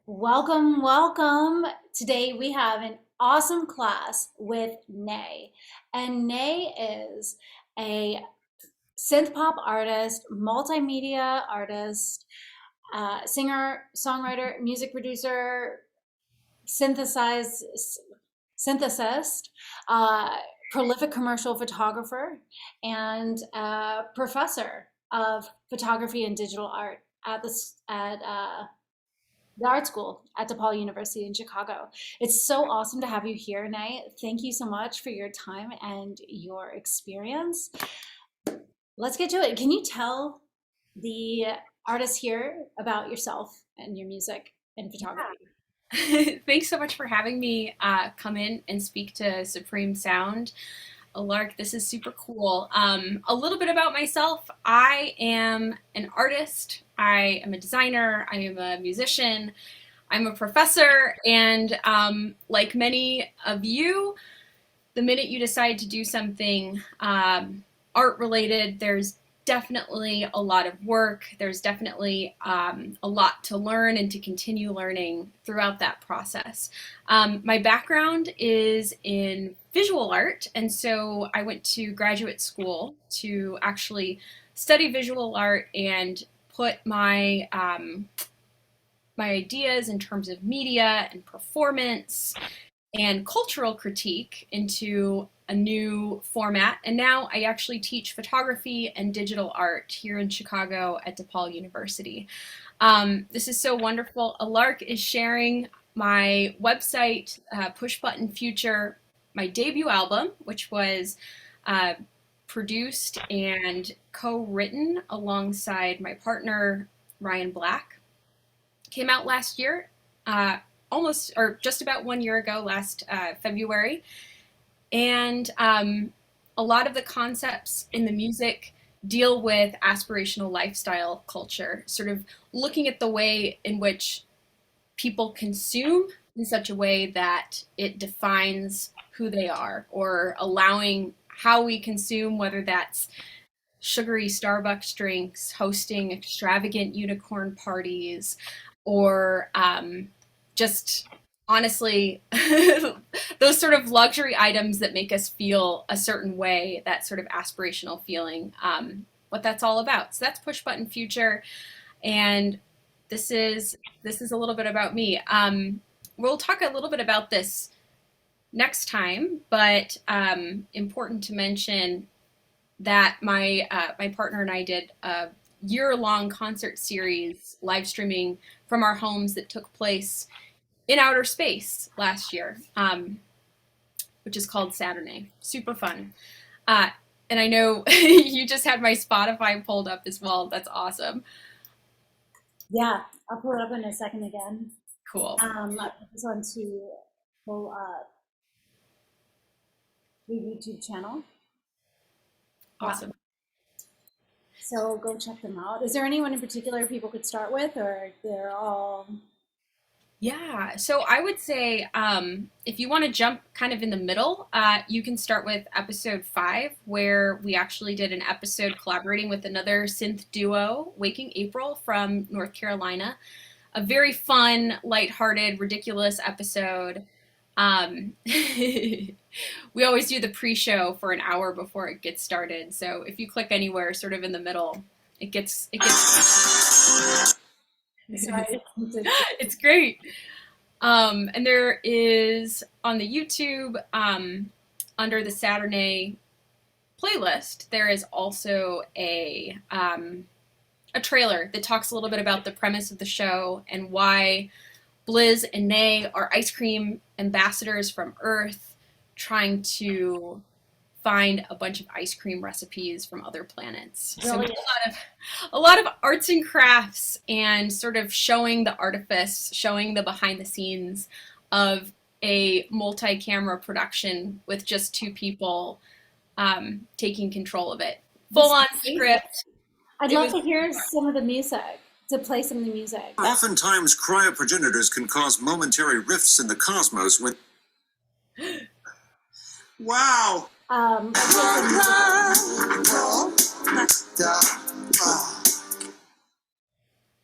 Welcome, welcome. Today we have an awesome class with NÄ. And NÄ is a synth pop artist, multimedia artist, singer, songwriter, music producer, synthesized, synthesist, uh, prolific commercial photographer, and professor of photography and digital art at the art school at DePaul University in Chicago. It's so awesome to have you here, Nye. Thank you so much for your time and your experience. Let's get to it. Can you tell the artists here about yourself and your music and photography? Thanks so much for having me come in and speak to Supreme Sound. Lark, this is super cool. A little bit about myself. I am an artist. I am a designer. I am a musician. I'm a professor. And like many of you, the minute you decide to do something art related, there's definitely a lot of work. There's definitely a lot to learn and to continue learning throughout that process. My background is in visual art, and so I went to graduate school to actually study visual art and put my ideas in terms of media and performance and cultural critique into a new format. And now I actually teach photography and digital art here in Chicago at DePaul University. This is so wonderful. Alark is sharing my website, Push Button Future, my debut album, which was uh, produced and co-written alongside my partner, Ryan Black. Came out last year, almost or just about 1 year ago, last February. And a lot of the concepts in the music deal with aspirational lifestyle culture, sort of looking at the way in which people consume in such a way that it defines who they are, or allowing how we consume, whether that's sugary Starbucks drinks, hosting extravagant unicorn parties, or just honestly, those sort of luxury items that make us feel a certain way, that sort of aspirational feeling, what that's all about. So that's Push Button Future, and this is a little bit about me. We'll talk a little bit about this next time, but important to mention that my partner and I did a year-long concert series live streaming from our homes that took place in outer space last year, which is called Saturday. Super fun. Uh, and I know you just had my Spotify pulled up as well. That's awesome. Yeah, I'll pull it up in a second again. Cool. I just want to pull up your YouTube channel. Yeah, Awesome. so go check them out. Is there anyone in particular people could start with, or they're all? Yeah, so I would say if you want to jump kind of in the middle, you can start with episode 5, where we actually did an episode collaborating with another synth duo, Waking April from North Carolina. A very fun, lighthearted, ridiculous episode. We always do the pre-show for an hour before it gets started. So if you click anywhere sort of in the middle, it gets Sorry. it's great. And there is on the YouTube, under the Saturday playlist, there is also a trailer that talks a little bit about the premise of the show and why Blizz and NÄ are ice cream ambassadors from Earth, trying to find a bunch of ice cream recipes from other planets. So Brilliant. a lot of arts and crafts, and sort of showing the artifice, showing the behind the scenes of a multi-camera production with just 2 people taking control of it. Full on script. I'd It love was to hear some of the music, to play some of the music. Oftentimes, cryoprogenitors can cause momentary rifts in the cosmos when. Wow!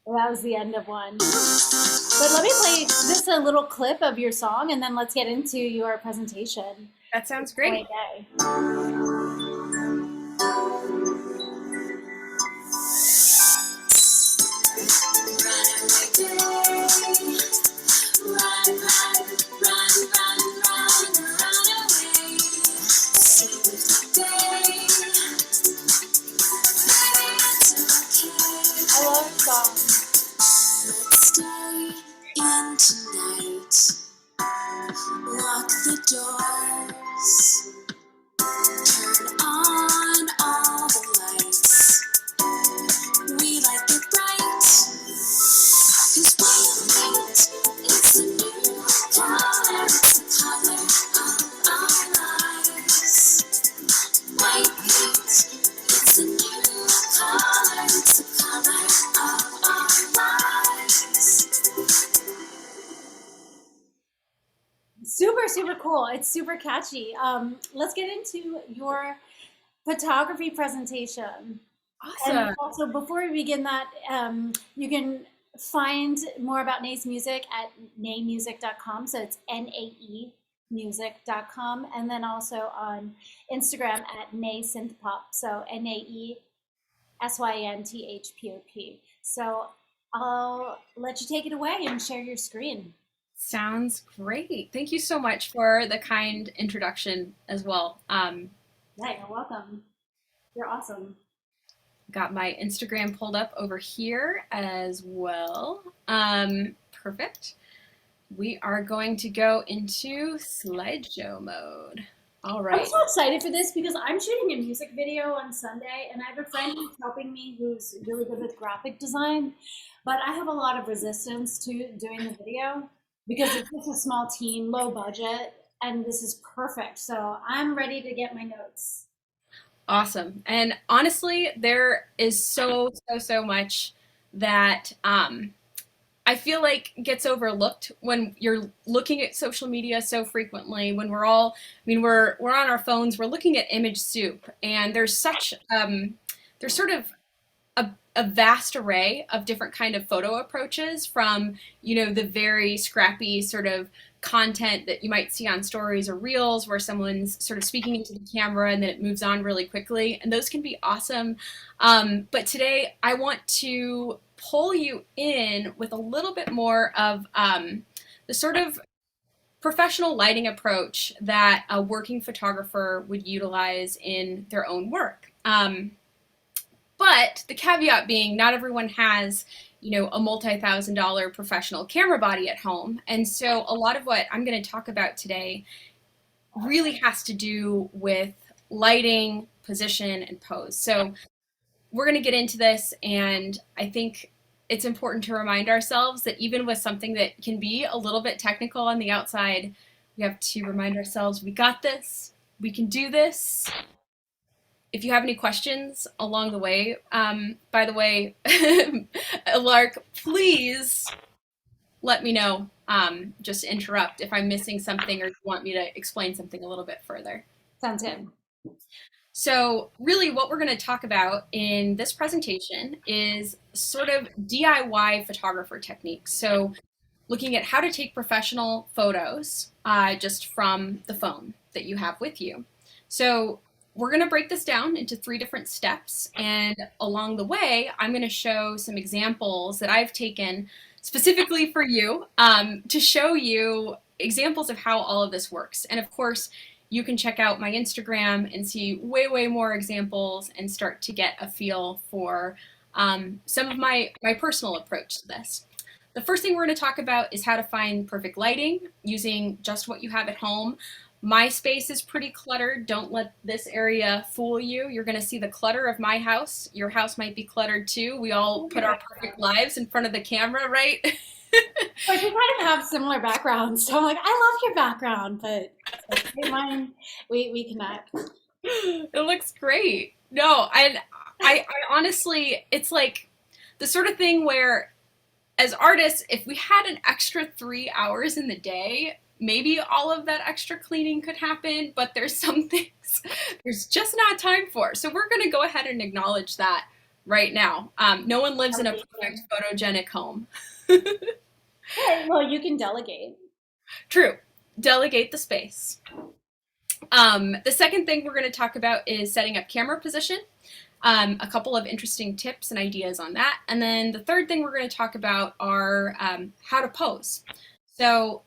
That was the end of one. But let me play just a little clip of your song and then let's get into your presentation. That sounds great. I love the song. Let's stay in tonight. Lock the doors. Turn on all the lights. We like it bright. 'Cause white paint, it's a new color. It's the color of our lives. White paint, it's a new color. It's the color of our lives. Super, super cool. It's super catchy. Let's get into your photography presentation. Awesome. And also, before we begin that, you can find more about NAE's music at naemusic.com. So it's NAEmusic.com. And then also on Instagram at NAE Synthpop. So NAESYNTHPOP. So I'll let you take it away and share your screen. Sounds great. Thank you so much for the kind introduction as well. Yeah, you're welcome. You're awesome. Got my Instagram pulled up over here as well. Perfect. We are going to go into slideshow mode. All I'm right. so excited for this because I'm shooting a music video on Sunday and I have a friend who's helping me who's really good with graphic design, but I have a lot of resistance to doing the video because it's just a small team, low budget, and this is perfect. So I'm ready to get my notes. Awesome. And honestly, there is so much that I feel like gets overlooked when you're looking at social media so frequently. When we're all, I mean, we're on our phones, we're looking at image soup, and there's such there's sort of a vast array of different kind of photo approaches, from, you know, the very scrappy sort of content that you might see on stories or reels where someone's sort of speaking into the camera and then it moves on really quickly, and those can be awesome. But today I want to pull you in with a little bit more of the sort of professional lighting approach that a working photographer would utilize in their own work. But the caveat being, not everyone has, you know, a multi-$1,000 professional camera body at home. And so a lot of what I'm going to talk about today really has to do with lighting, position, and pose. So we're going to get into this, and I think it's important to remind ourselves that even with something that can be a little bit technical on the outside, we have to remind ourselves we got this, we can do this. If you have any questions along the way, by the way, Lark, please let me know. Just interrupt if I'm missing something or you want me to explain something a little bit further. Sounds good. So really what we're going to talk about in this presentation is sort of DIY photographer techniques. So looking at how to take professional photos just from the phone that you have with you. So we're going to break this down into 3 different steps, and along the way I'm going to show some examples that I've taken specifically for you to show you examples of how all of this works. And of course, you can check out my Instagram and see way more examples and start to get a feel for some of my personal approach to this. The first thing we're going to talk about is how to find perfect lighting using just what you have at home. My space is pretty cluttered. Don't let this area fool you. You're going to see the clutter of my house. Your house might be cluttered too. We all put our perfect lives in front of the camera, right? But we kind of have similar backgrounds. So I'm like, I love your background, but like, mine, we connect. It looks great. No, I honestly, it's like the sort of thing where as artists, if we had an extra 3 hours in the day, maybe all of that extra cleaning could happen, but there's some things there's just not time for. So we're going to go ahead and acknowledge that right now. No one lives in a Amazing. perfect photogenic home. Okay, well, you can delegate. True. Delegate the space. The second thing we're going to talk about is setting up camera position. A couple of interesting tips and ideas on that. And then the third thing we're going to talk about are how to pose. So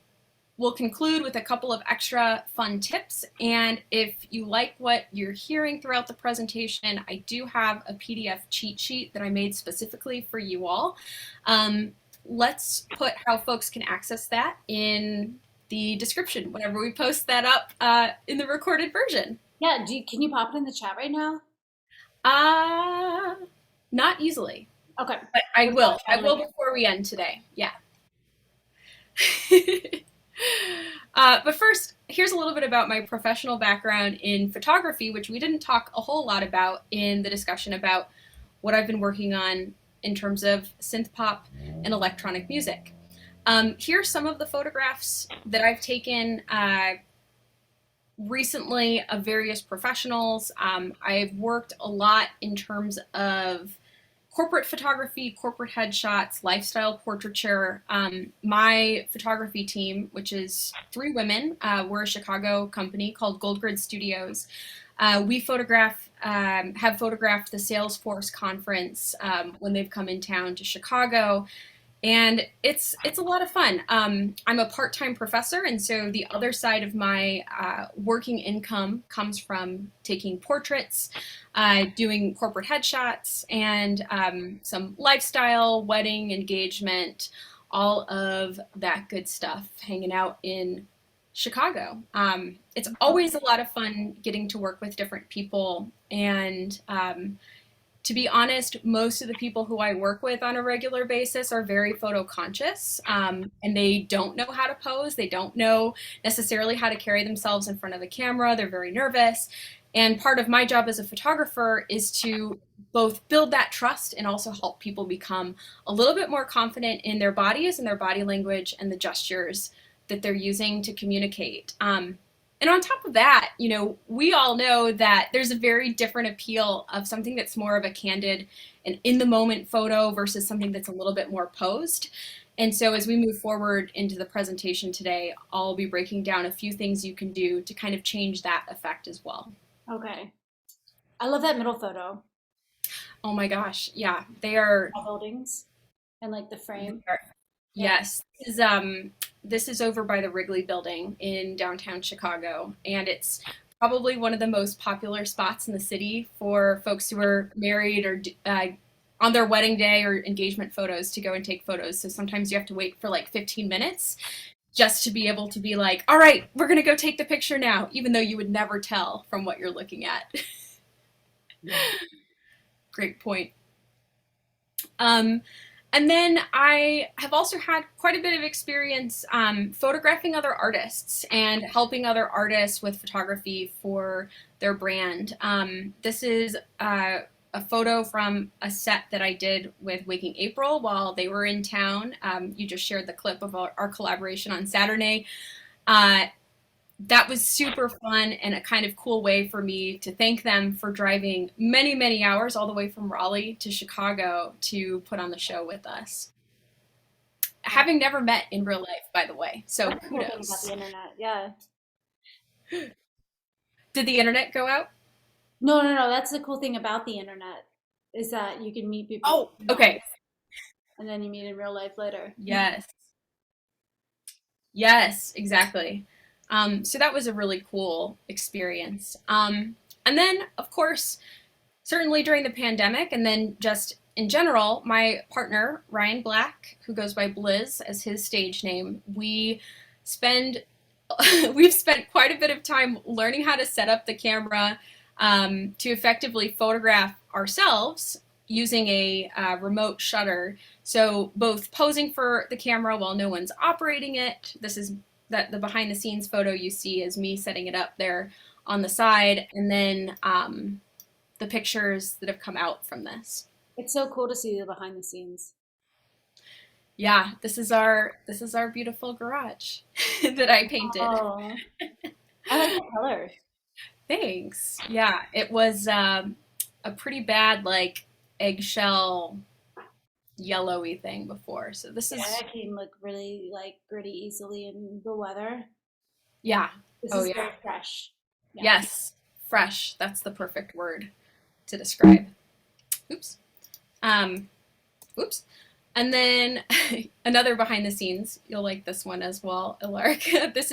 we'll conclude with a couple of extra fun tips. And if you like what you're hearing throughout the presentation, I do have a PDF cheat sheet that I made specifically for you all. Let's put how folks can access that in the description whenever we post that up in the recorded version. Yeah, can you pop it in the chat right now? Not easily. Okay. But I will. I will before we end today. Yeah. But first, here's a little bit about my professional background in photography, which we didn't talk a whole lot about in the discussion about what I've been working on in terms of synth pop and electronic music. Here's some of the photographs that I've taken recently of various professionals. I've worked a lot in terms of corporate photography, corporate headshots, lifestyle portraiture. My photography team, which is 3 women, we're a Chicago company called Gold Grid Studios. We have photographed the Salesforce conference when they've come in town to Chicago. And it's a lot of fun. I'm a part-time professor, and so the other side of my working income comes from taking portraits, doing corporate headshots, and some lifestyle, wedding, engagement, all of that good stuff, hanging out in Chicago. It's always a lot of fun getting to work with different people, and to be honest, most of the people who I work with on a regular basis are very photo conscious, and they don't know how to pose. They don't know necessarily how to carry themselves in front of a camera. They're very nervous. And part of my job as a photographer is to both build that trust and also help people become a little bit more confident in their bodies and their body language and the gestures that they're using to communicate. And on top of that, you know, we all know that there's a very different appeal of something that's more of a candid and in the moment photo versus something that's a little bit more posed. And so as we move forward into the presentation today, I'll be breaking down a few things you can do to kind of change that effect as well. Okay. I love that middle photo. Oh my gosh. Yeah, they are buildings and like the frame. Yes. This is over by the Wrigley Building in downtown Chicago, and it's probably one of the most popular spots in the city for folks who are married or on their wedding day or engagement photos to go and take photos. So sometimes you have to wait for like 15 minutes just to be able to be like, all right, we're going to go take the picture now, even though you would never tell from what you're looking at. Yeah. Great point. And then I have also had quite a bit of experience photographing other artists and helping other artists with photography for their brand. This is a photo from a set that I did with Waking April while they were in town. You just shared the clip of our collaboration on Saturday. That was super fun and a kind of cool way for me to thank them for driving many, many hours all the way from Raleigh to Chicago to put on the show with us. Having never met in real life, by the way, so That's the cool thing kudos. about the internet, yeah. Did the internet go out? No, that's the cool thing about the internet is that you can meet people. Oh, okay. And then you meet in real life later. Yes. Yes, exactly. So that was a really cool experience. And then, of course, certainly during the pandemic and then just in general, my partner, Ryan Black, who goes by Blizz as his stage name, we've spent quite a bit of time learning how to set up the camera to effectively photograph ourselves using a remote shutter. So both posing for the camera while no one's operating it. This is the behind the scenes photo you see is me setting it up there on the side, and then the pictures that have come out from this. It's so cool to see the behind the scenes. Yeah, this is our beautiful garage that I painted. Oh, I like the color. Thanks. Yeah, it was a pretty bad like eggshell yellowy thing before. So this Yeah, is, that can look really like gritty easily in the weather. Yeah, yeah. this Oh is yeah. very fresh. Yeah. Yes. Fresh. That's the perfect word to describe. Oops. Um, oops. And then another behind the scenes, you'll like this one as well, Ilark. This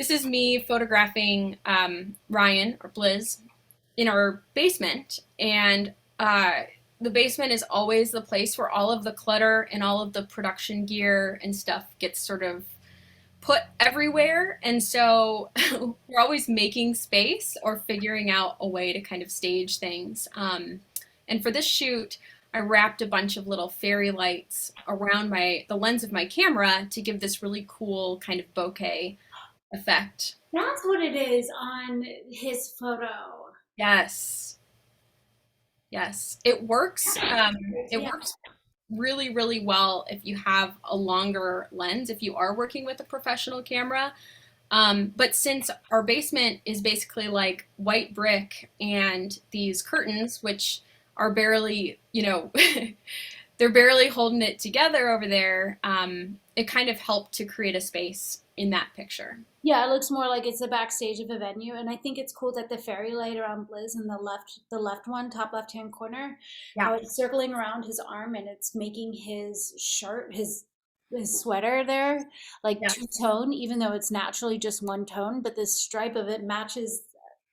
is me photographing Ryan or Blizz in our basement, and the basement is always the place where all of the clutter and all of the production gear and stuff gets sort of put everywhere. And so we're always making space or figuring out a way to kind of stage things. And for this shoot, I wrapped a bunch of little fairy lights around the lens of my camera to give this really cool kind of bokeh effect. That's what it is on his photo. Yes, yes, it works. It Yeah. works really, really well if you have a longer lens, if you are working with a professional camera. But since our basement is basically like white brick and these curtains, which are barely, they're barely holding it together over there, it kind of helped to create a space in that picture. Yeah, it looks more like it's the backstage of a venue, and I think it's cool that the fairy light around Blizz in the left one, top left hand corner, Yeah. how it's circling around his arm and it's making his shirt, his sweater there like Yes. two tone, even though it's naturally just one tone. But the stripe of it matches,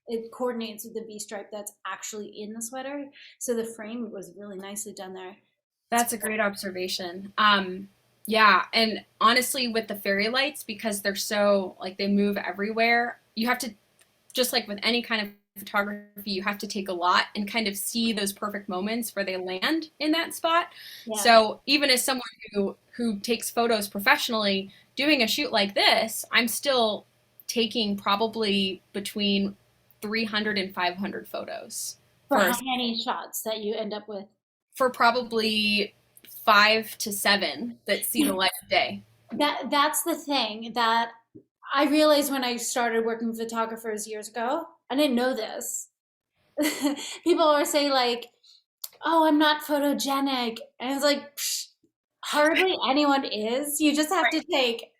it coordinates with the V stripe that's actually in the sweater. So the frame was really nicely done there. That's a great observation. Yeah, and honestly, with the fairy lights, because they're so like they move everywhere, you have to, just like with any kind of photography, you have to take a lot and kind of see those perfect moments where they land in that spot. Yeah. So even as someone who takes photos professionally, doing a shoot like this, I'm still taking probably between 300 and 500 photos For for how many shots that you end up with? for probably 5 to 7 that see the light of day. That's the thing that I realized when I started working with photographers years ago. I didn't know this. People are saying like, "Oh, I'm not photogenic," and it's like, psh, hardly anyone is. You just have to take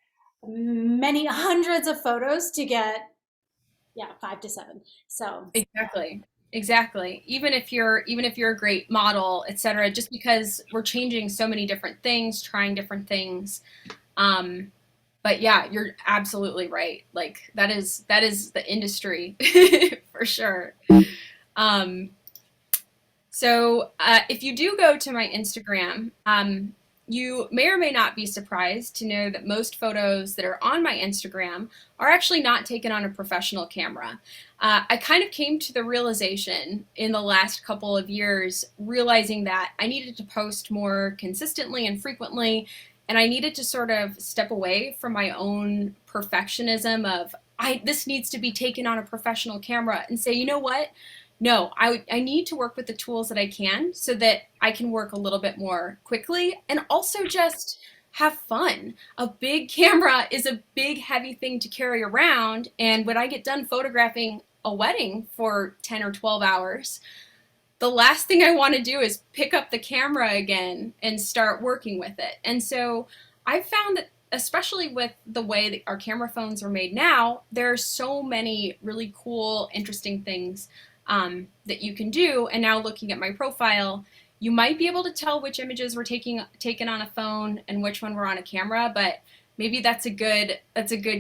many hundreds of photos to get, yeah, 5 to 7. So Exactly. Exactly. Even if you're a great model, etc., just because we're changing so many different things, trying different things. Um, but yeah, you're absolutely right. Like that is the industry for sure. Um, so if you do go to my Instagram, you may or may not be surprised to know that most photos that are on my Instagram are actually not taken on a professional camera. I kind of came to the realization in the last couple of years, realizing that I needed to post more consistently and frequently, and I needed to sort of step away from my own perfectionism of this needs to be taken on a professional camera and say, you know what? No, I need to work with the tools that I can so that I can work a little bit more quickly and also just have fun. A big camera is a big, heavy thing to carry around. And when I get done photographing a wedding for 10 or 12 hours, the last thing I want to do is pick up the camera again and start working with it. And so I've found that, especially with the way that our camera phones are made now, there are so many really cool, interesting things that you can do. And now looking at my profile, you might be able to tell which images were taken on a phone and which one were on a camera, but maybe that's a good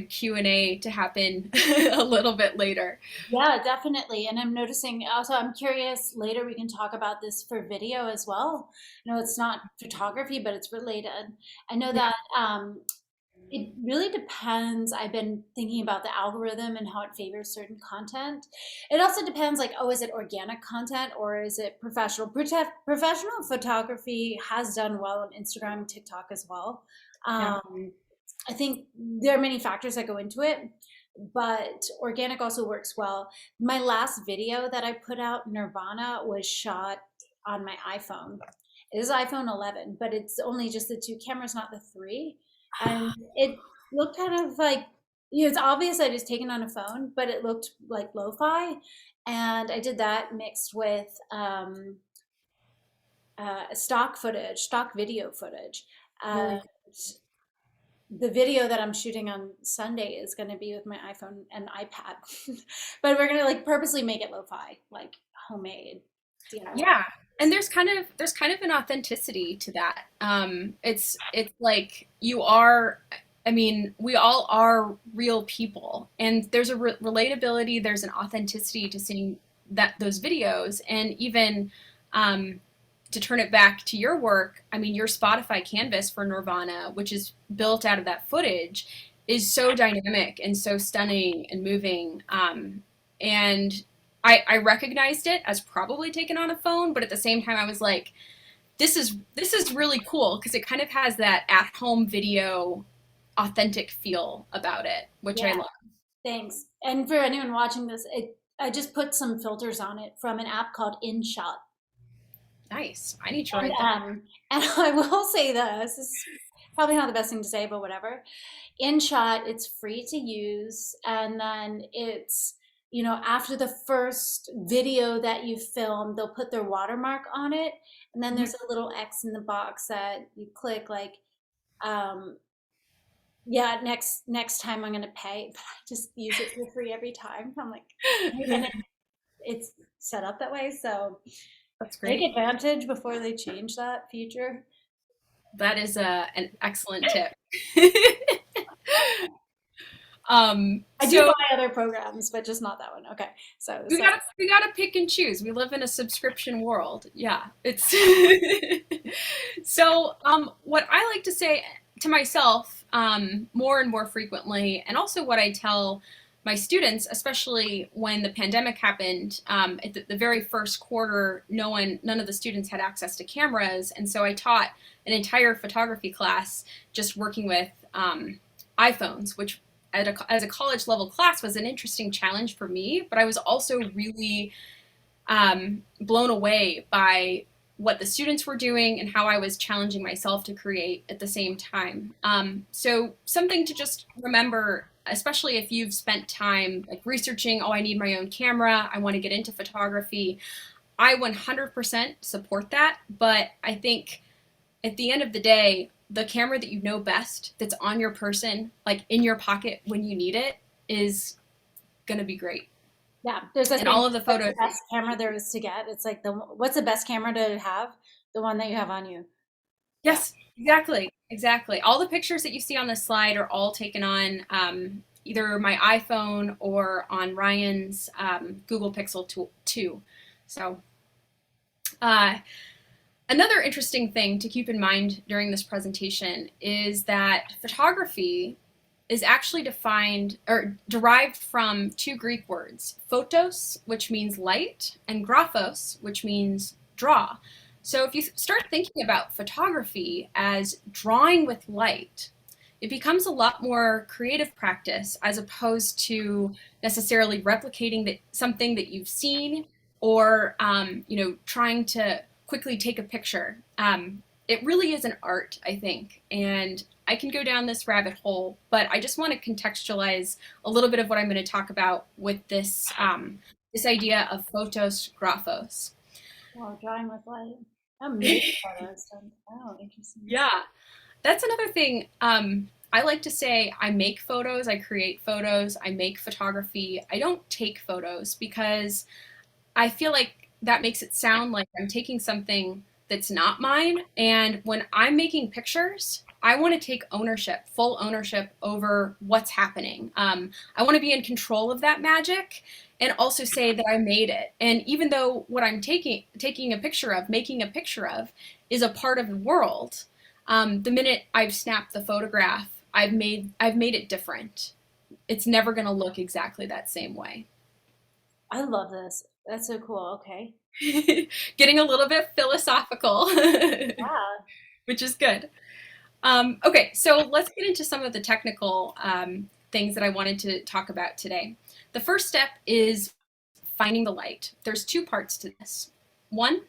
Q&A to happen a little bit later. yeah, definitely. And I'm noticing also, I'm curious, later we can talk about this for video as well. You know, it's not photography, but it's related. I know that it really depends. I've been thinking about the algorithm and how it favors certain content. It also depends, like, oh, is it organic content or is it professional? Professional photography has done well on Instagram, TikTok as well. Yeah. I think there are many factors that go into it, but organic also works well. My last video that I put out, Nirvana, was shot on my iPhone. It is iPhone 11, but it's only just the two cameras, not the three. And it looked kind of like, you know, it's obvious that it's taken on a phone, but it looked like lo-fi. And I did that mixed with stock footage, stock video footage. Really? The video that I'm shooting on Sunday is going to be with my iPhone and iPad, but we're going to like purposely make it lo-fi, like homemade DIY. Yeah. And there's kind of an authenticity to that. It's like you are, I mean, we all are real people, and there's a relatability, there's an authenticity to seeing that those videos, and even um, to turn it back to your work, I mean, your Spotify canvas for Nirvana, which is built out of that footage, is so dynamic and so stunning and moving. And I recognized it as probably taken on a phone, but at the same time, I was like, this is really cool because it kind of has that at-home video authentic feel about it, which I Yeah, love. thanks. And for anyone watching this, I just put some filters on it from an app called InShot. Nice. I need to And write that. and I will say this is probably not the best thing to say, but whatever. InShot, it's free to use, and then it's, after the first video that you film, they'll put their watermark on it, and then Mhm. there's a little X in the box that you click like, um, yeah, next time I'm gonna pay, but I just use it for free every time. I'm like, and it's set up that way, so That's take great. advantage before they change that feature. That is an excellent tip. I do So buy other programs, but just not that one. Okay, so we sorry. gotta we gotta pick and choose. We live in a subscription world. Yeah, it's so. What I like to say to myself more and more frequently, and also what I tell my students, especially when the pandemic happened, at the very first quarter, none of the students had access to cameras, and so I taught an entire photography class just working with iPhones, which as a college level class was an interesting challenge for me, but I was also really blown away by what the students were doing and how I was challenging myself to create at the same time. So something to just remember, especially if you've spent time like researching, oh, I need my own camera, I want to get into photography. I 100% support that, but I think at the end of the day, the camera that you know best, that's on your person, like in your pocket when you need it, is gonna be great. Yeah, there's a And thing. all of the What's the photos. best camera there is to get? It's like what's the best camera to have? The one that you have on you. Yeah. Yes, exactly, exactly. All the pictures that you see on this slide are all taken on either my iPhone or on Ryan's Google Pixel 2. So uh, another interesting thing to keep in mind during this presentation is that photography is actually defined or derived from two Greek words, photos, which means light, and graphos, which means draw. So if you start thinking about photography as drawing with light, it becomes a lot more creative practice as opposed to necessarily replicating something that you've seen or trying to quickly take a picture. It really is an art, I think, and I can go down this rabbit hole, but I just want to contextualize a little bit of what I'm going to talk about with this idea of photos graphos. Well, drawing with light. I'm making photos. Oh, interesting. Yeah, that's another thing. I like to say I make photos, I create photos, I make photography. I don't take photos because I feel like that makes it sound like I'm taking something that's not mine. And when I'm making pictures, I want to take ownership, full ownership over what's happening. I want to be in control of that magic and also say that I made it. And even though what I'm taking a picture of, making a picture of, is a part of the world, the minute I've snapped the photograph, I've made it different. It's never going to look exactly that same way. I love this. That's so cool. Okay. Getting a little bit philosophical, Yeah. which is good. Okay, so let's get into some of the technical things that I wanted to talk about today. The first step is finding the light. There's two parts to this. One,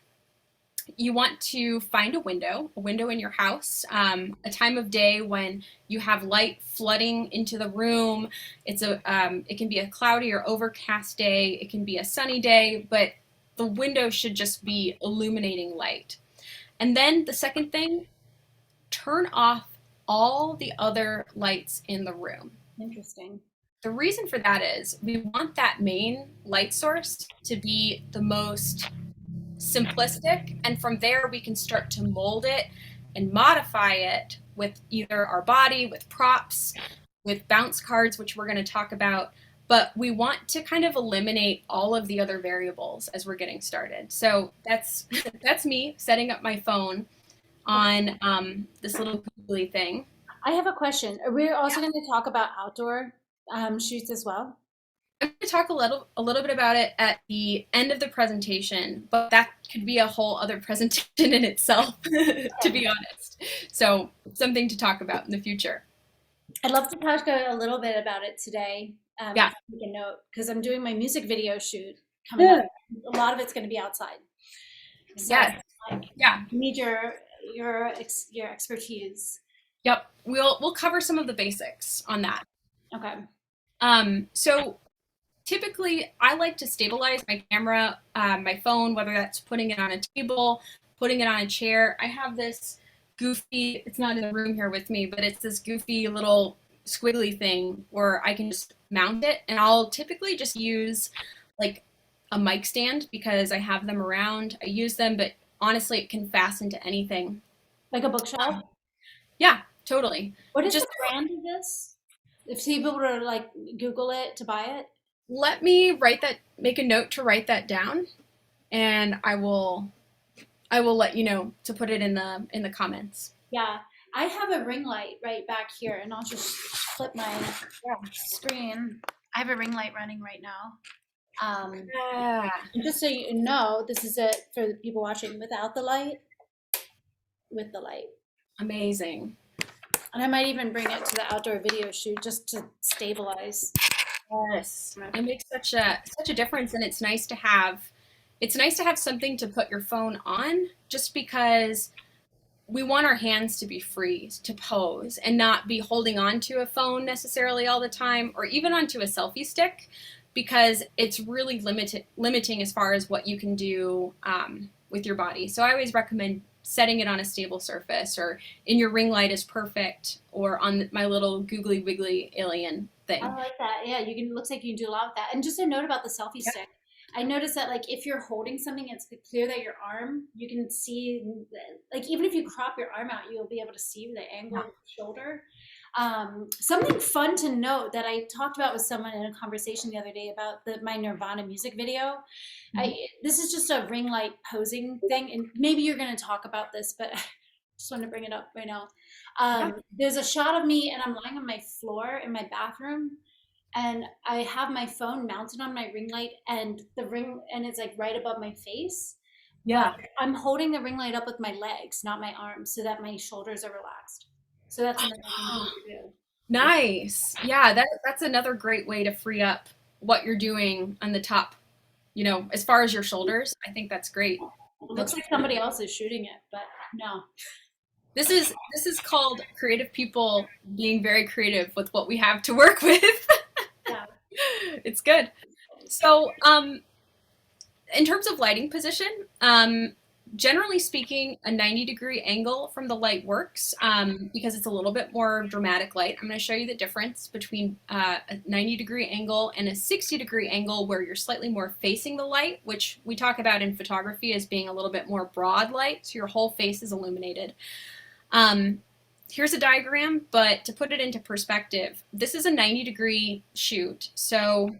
you want to find a window in your house, a time of day when you have light flooding into the room. It can be a cloudy or overcast day. It can be a sunny day, but the window should just be illuminating light. And then the second thing, turn off all the other lights in the room. Interesting. The reason for that is we want that main light source to be the most simplistic, and from there we can start to mold it and modify it with either our body, with props, with bounce cards, which we're going to talk about. But we want to kind of eliminate all of the other variables as we're getting started. So that's me setting up my phone on this little googly thing. I have a question. Are we also going to talk about outdoor shoots as well? I'm going to talk a little bit about it at the end of the presentation, but that could be a whole other presentation in itself, to be honest. So something to talk about in the future. I'd love to talk a little bit about it today. Yeah. Make a note because I'm doing my music video shoot coming up. A lot of it's going to be outside. So, Yes. Yeah. I need your expertise. Yep. We'll cover some of the basics on that. Okay. So typically I like to stabilize my camera, my phone, whether that's putting it on a table, putting it on a chair. I have this goofy, it's not in the room here with me, but it's this goofy little squiggly thing where I can just mount it, and I'll typically just use like a mic stand because I have them around. I use them, but honestly it can fasten to anything. Like a bookshelf? Yeah, totally. What is Just the brand of this? If people were to like Google it to buy it? let me make a note to write that down, and I will let you know to put it in the comments. Yeah. I have a ring light right back here, and I'll just flip my screen. I have a ring light running right now. Yeah. And just so you know, this is it for the people watching without the light, with the light. Amazing. And I might even bring it to the outdoor video shoot just to stabilize. Yes. It makes such a difference, and it's nice to have something to put your phone on, just because we want our hands to be free to pose and not be holding on to a phone necessarily all the time, or even onto a selfie stick, because it's really limiting as far as what you can do with your body. So I always recommend setting it on a stable surface, or in your ring light is perfect, or on my little googly wiggly alien thing. I like that. Yeah, you can. Looks like you can do a lot with that. And just a note about the selfie stick. I noticed that like if you're holding something, it's clear that your arm, you can see, like even if you crop your arm out, you'll be able to see the angle of the shoulder. Something fun to note that I talked about with someone in a conversation the other day about my Nirvana music video. This is just a ring light posing thing, and maybe you're going to talk about this, but I just want to bring it up right now. There's a shot of me, and I'm lying on my floor in my bathroom, and I have my phone mounted on my ring light, and it's like right above my face. Yeah. But I'm holding the ring light up with my legs, not my arms, so that my shoulders are relaxed. So that's another thing to do. Nice. Yeah, that's another great way to free up what you're doing on the top, as far as your shoulders. I think that's great. It looks like somebody else is shooting it, but no. This is called creative people being very creative with what we have to work with. Yeah. It's good. So, in terms of lighting position, generally speaking, a 90-degree angle from the light works because it's a little bit more dramatic light. I'm going to show you the difference between a 90-degree angle and a 60-degree angle where you're slightly more facing the light, which we talk about in photography as being a little bit more broad light, so your whole face is illuminated. Here's a diagram, but to put it into perspective, this is a 90-degree shoot. So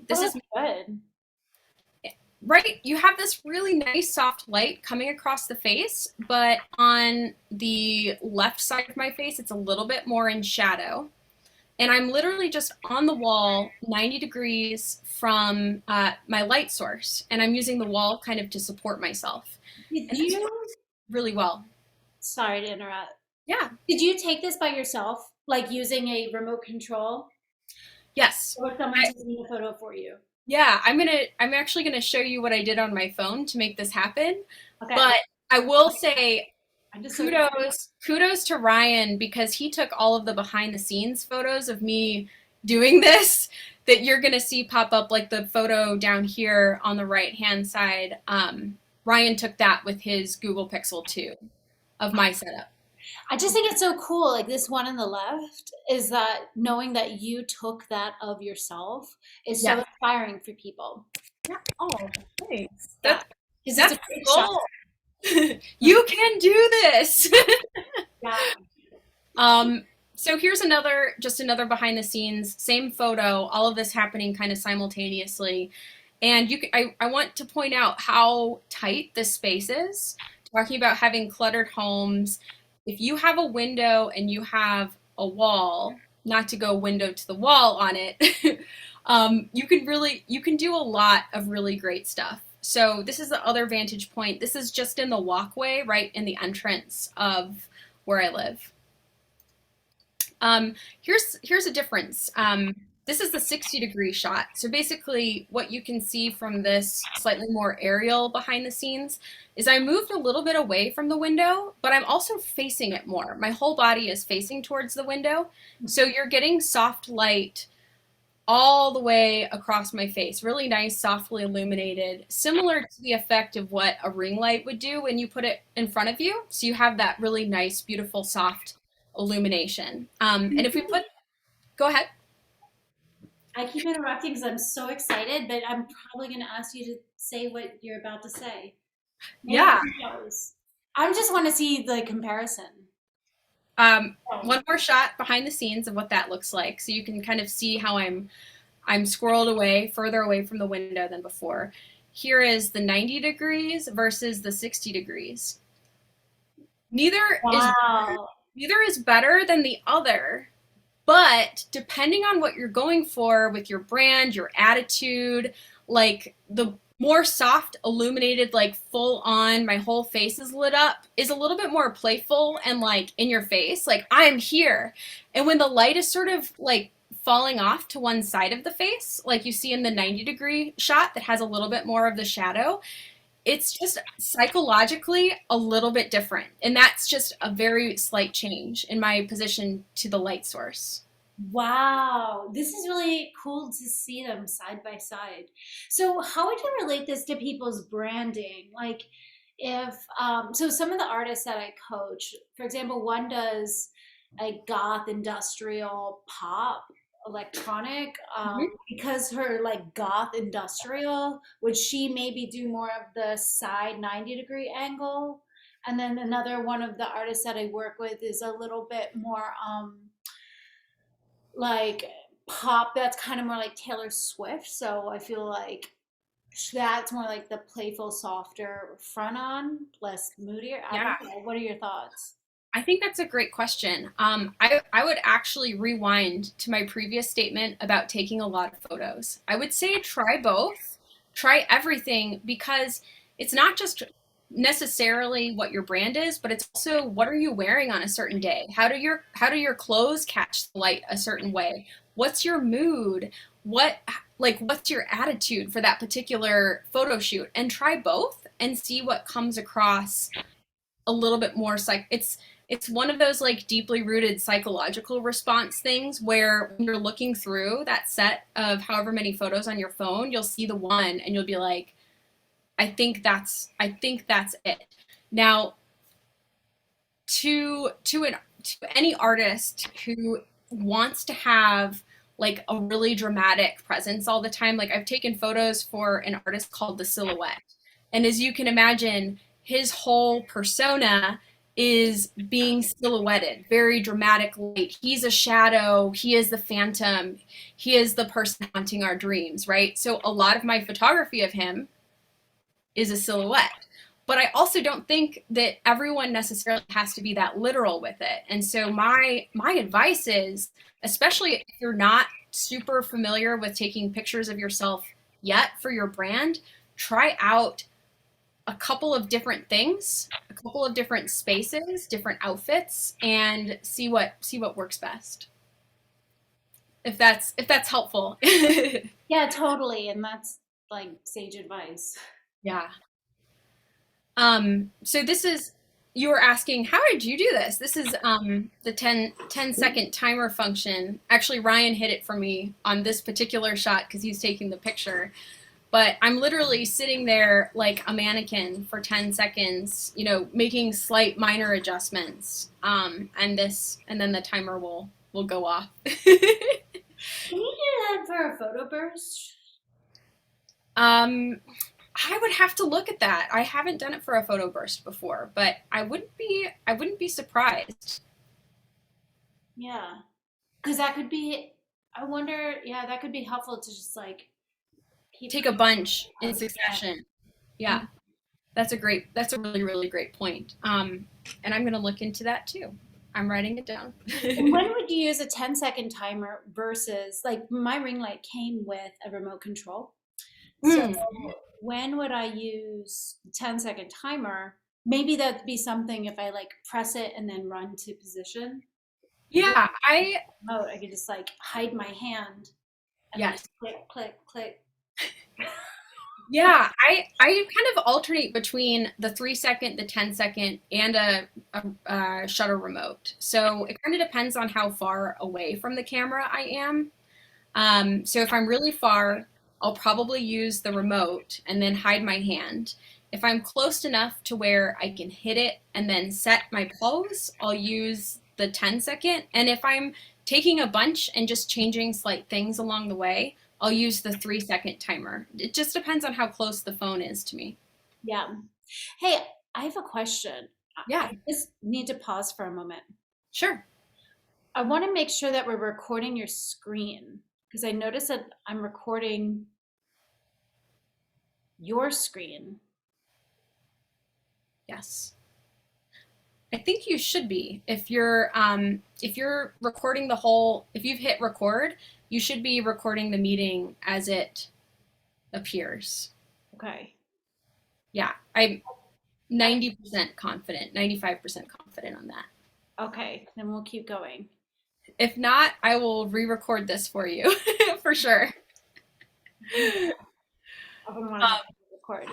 this is good. Right, you have this really nice soft light coming across the face, but on the left side of my face, it's a little bit more in shadow. And I'm literally just on the wall 90 degrees from my light source, and I'm using the wall kind of to support myself. Did you? Really well. Sorry to interrupt. Yeah. Did you take this by yourself, like using a remote control? Yes. Or someone taking a photo for you? Yeah, I'm actually gonna show you what I did on my phone to make this happen. Okay. But I will say kudos to Ryan, because he took all of the behind the scenes photos of me doing this that you're gonna see pop up, like the photo down here on the right hand side. Ryan took that with his Google Pixel 2 of my setup. I just think it's so cool. Like this one on the left is that knowing that you took that of yourself is so Yeah. inspiring for people. Yeah. Oh, thanks. Yeah. That's It's a the great shot. goal. You can do this. Yeah. So here's just another behind the scenes, same photo, all of this happening kind of simultaneously. And I want to point out how tight this space is. Talking about having cluttered homes. If you have a window and you have a wall, not to go window to the wall on it, you can do a lot of really great stuff. So this is the other vantage point. This is just in the walkway, right in the entrance of where I live. Here's a difference. This is the 60-degree shot. So basically what you can see from this slightly more aerial behind the scenes is I moved a little bit away from the window, but I'm also facing it more. My whole body is facing towards the window. So you're getting soft light all the way across my face, really nice, softly illuminated, similar to the effect of what a ring light would do when you put it in front of you. So you have that really nice, beautiful, soft illumination. And if we go ahead. I keep interrupting because I'm so excited, but I'm probably going to ask you to say what you're about to say. Maybe Yeah. I just want to see the comparison. One more shot behind the scenes of what that looks like, so you can kind of see how I'm squirreled away, further away from the window than before. Here is the 90 degrees versus the 60 degrees. Neither is better than the other, but depending on what you're going for with your brand, your attitude, like the more soft, illuminated, like full on, my whole face is lit up, is a little bit more playful and like in your face, like I am here. And when the light is sort of like falling off to one side of the face, like you see in the 90-degree shot that has a little bit more of the shadow, it's just psychologically a little bit different. And that's just a very slight change in my position to the light source. Wow, this is really cool to see them side by side. So, how would you relate this to people's branding? Like, if so, some of the artists that I coach, for example, one does a goth industrial pop electronic because her like goth industrial, would she maybe do more of the side 90-degree angle? And then another one of the artists that I work with is a little bit more like pop, that's kind of more like Taylor Swift. So I feel like that's more like the playful, softer front on, less moodier. I don't know. What are your thoughts? I think that's a great question. I would actually rewind to my previous statement about taking a lot of photos. I would say try both, try everything, because it's not just necessarily what your brand is, but it's also what are you wearing on a certain day? How do your clothes catch the light a certain way? What's your mood? What's your attitude for that particular photo shoot? And try both and see what comes across a little bit more it's one of those like deeply rooted psychological response things where when you're looking through that set of however many photos on your phone, you'll see the one and you'll be like, I think that's it. Now, to any artist who wants to have like a really dramatic presence all the time, like I've taken photos for an artist called The Silhouette. And as you can imagine, his whole persona is being silhouetted, very dramatic light. He's a shadow, he is the phantom, he is the person haunting our dreams, right? So a lot of my photography of him is a silhouette. But I also don't think that everyone necessarily has to be that literal with it. And so my advice is, especially if you're not super familiar with taking pictures of yourself yet for your brand, try out a couple of different things, a couple of different spaces, different outfits, and see what works best. If that's helpful. Yeah, totally. And that's like sage advice. Yeah. So this is, you were asking, how did you do this? This is the 10-second timer function. Actually, Ryan hit it for me on this particular shot because he's taking the picture. but I'm literally sitting there like a mannequin for 10 seconds, you know, making slight minor adjustments. And then the timer will go off. Can you do that for a photo burst? I would have to look at that. I haven't done it for a photo burst before, but I wouldn't be surprised. Yeah, because that could be. I wonder. Yeah, that could be helpful to just like keep. Take a bunch in Yeah. succession. Yeah. That's a really, really great point. And I'm going to look into that too. I'm writing it down. And when would you use a 10-second timer versus like my ring light came with a remote control? So when would I use 10-second timer? Maybe that'd be something if I like press it and then run to position. Yeah, Oh, I could just like hide my hand and yes. then click, click, click. Yeah, I kind of alternate between the 3-second, the 10-second, and a shutter remote. So it kind of depends on how far away from the camera I am. So if I'm really far, I'll probably use the remote and then hide my hand. If I'm close enough to where I can hit it and then set my pose, I'll use the 10-second. And if I'm taking a bunch and just changing slight things along the way, I'll use the 3-second timer. It just depends on how close the phone is to me. Yeah. Hey, I have a question. Yeah. I just need to pause for a moment. Sure. I want to make sure that we're recording your screen because I noticed that I'm recording your screen. Yes. I think you should be. If you're recording if you've hit record, you should be recording the meeting as it appears. Okay. Yeah, I'm 90% confident, 95% confident on that. Okay, then we'll keep going. If not, I will re-record this for you for sure. I wouldn't want to record.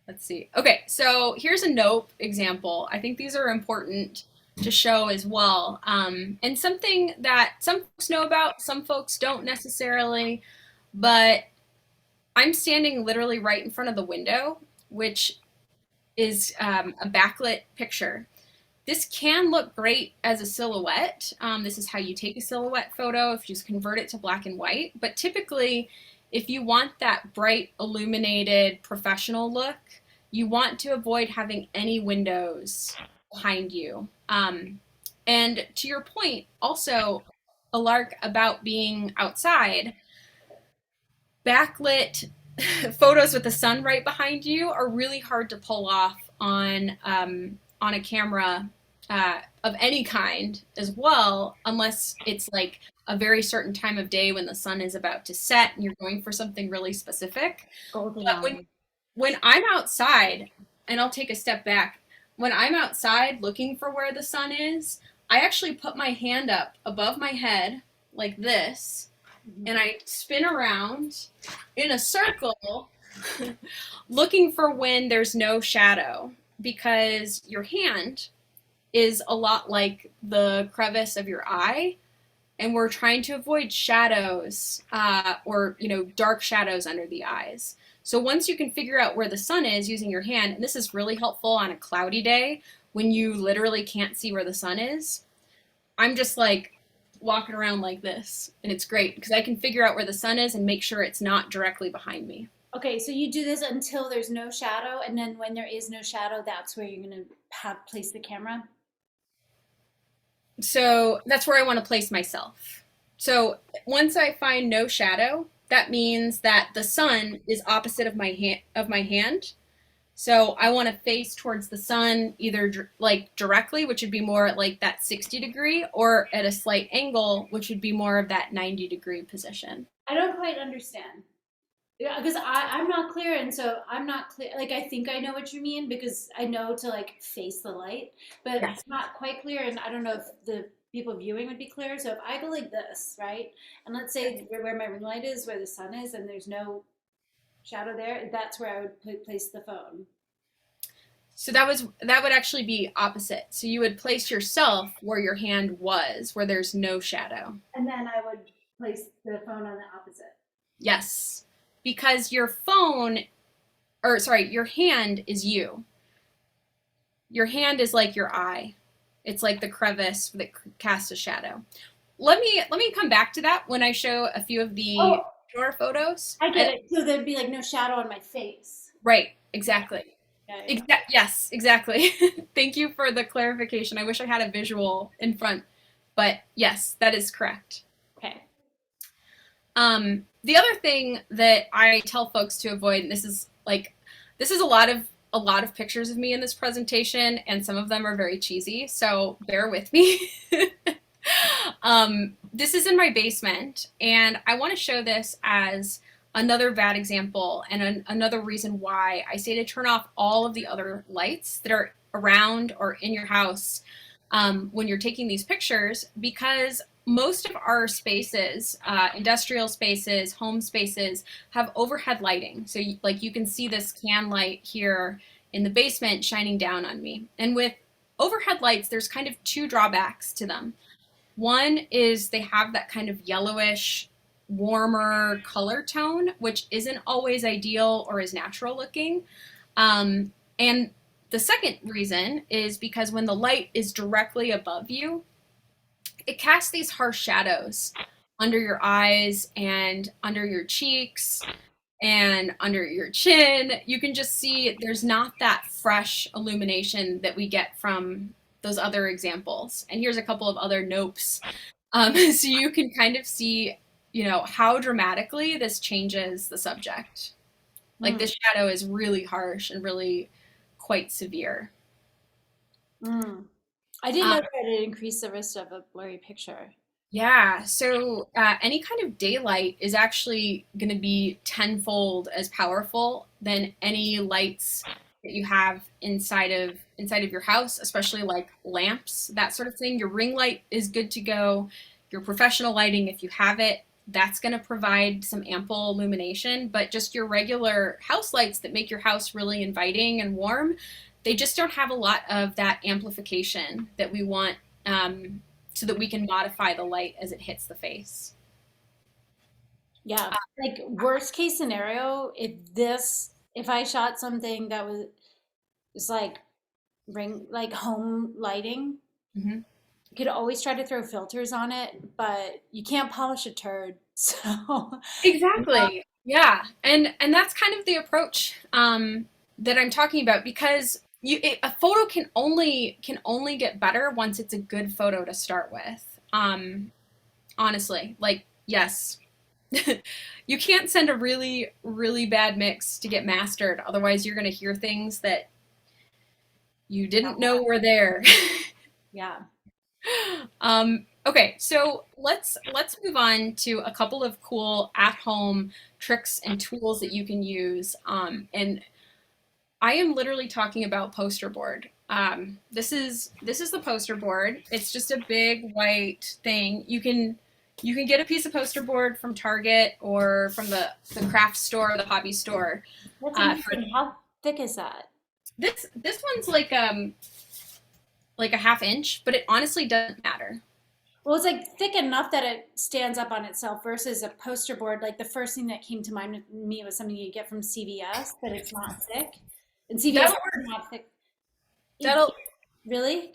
Let's see. Okay, so here's a note example. I think these are important to show as well. And something that some folks know about, some folks don't necessarily, but I'm standing literally right in front of the window, which is a backlit picture. This can look great as a silhouette. This is how you take a silhouette photo if you just convert it to black and white. But typically, if you want that bright, illuminated, professional look, you want to avoid having any windows behind you. And to your point, also, a lark about being outside, backlit photos with the sun right behind you are really hard to pull off on a camera of any kind as well, unless it's like a very certain time of day when the sun is about to set and you're going for something really specific. But when I'm outside, and I'll take a step back, when I'm outside looking for where the sun is, I actually put my hand up above my head like this, and I spin around in a circle looking for when there's no shadow, because your hand is a lot like the crevice of your eye, and we're trying to avoid shadows or dark shadows under the eyes. So once you can figure out where the sun is using your hand, and this is really helpful on a cloudy day when you literally can't see where the sun is, I'm just like walking around like this, and it's great because I can figure out where the sun is and make sure it's not directly behind me. Okay, so you do this until there's no shadow, and then when there is no shadow, that's where you're going to place the camera? So that's where I want to place myself. So once I find no shadow, that means that the sun is opposite of my hand. So I want to face towards the sun, either like directly, which would be more like that 60-degree, or at a slight angle, which would be more of that 90-degree position. I don't quite understand. Yeah, because I'm not clear, and so I'm not clear. Like, I think I know what you mean because I know to like face the light, but Yes. it's not quite clear, and I don't know if the people viewing would be clear. So if I go like this, right, and let's say where my ring light is, where the sun is, and there's no shadow there, that's where I would place the phone. So that would actually be opposite. So you would place yourself where your hand was, where there's no shadow. And then I would place the phone on the opposite. Yes. because your phone, or sorry, your hand is you. Your hand is like your eye. It's like the crevice that casts a shadow. Let me come back to that when I show a few of the shore photos. I get it. So there'd be like no shadow on my face. Right, exactly. Yeah. Yes, exactly. Thank you for the clarification. I wish I had a visual in front, but yes, that is correct. Okay. The other thing that I tell folks to avoid, and this is a lot of pictures of me in this presentation, and some of them are very cheesy, so bear with me. This is in my basement, and I want to show this as another bad example and another reason why I say to turn off all of the other lights that are around or in your house when you're taking these pictures, because most of our spaces, industrial spaces, home spaces, have overhead lighting. So you can see this can light here in the basement shining down on me. And with overhead lights, there's kind of two drawbacks to them. One is they have that kind of yellowish, warmer color tone, which isn't always ideal or as natural looking. And the second reason is because when the light is directly above you, it casts these harsh shadows under your eyes and under your cheeks and under your chin. You can just see there's not that fresh illumination that we get from those other examples. And here's a couple of other nopes. So you can kind of see, how dramatically this changes the subject. Like this shadow is really harsh and really quite severe. I didn't know that it increased the risk of a blurry picture. Yeah, so any kind of daylight is actually going to be tenfold as powerful than any lights that you have inside of your house, especially like lamps, that sort of thing. Your ring light is good to go. Your professional lighting, if you have it, that's going to provide some ample illumination, but just your regular house lights that make your house really inviting and warm, they just don't have a lot of that amplification that we want, so that we can modify the light as it hits the face. Yeah, like worst case scenario, if I shot something that was like home lighting, Mm-hmm. you could always try to throw filters on it, but you can't polish a turd. So Exactly. Yeah, and that's kind of the approach that I'm talking about, because a photo can only get better once it's a good photo to start with. Honestly, like, yes, you can't send a really, really bad mix to get mastered. Otherwise, you're going to hear things that you didn't know were there. yeah. Okay, so let's move on to a couple of cool at-home tricks and tools that you can use. And I am literally talking about poster board. This is the poster board. It's just a big white thing. You can get a piece of poster board from Target or from the craft store or the hobby store. That's interesting. How thick is that? This one's like a half inch, but it honestly doesn't matter. Well, it's like thick enough that it stands up on itself versus a poster board. Like the first thing that came to mind with me was something you get from CVS, but it's not thick. And CVS is not thick. That'll Really?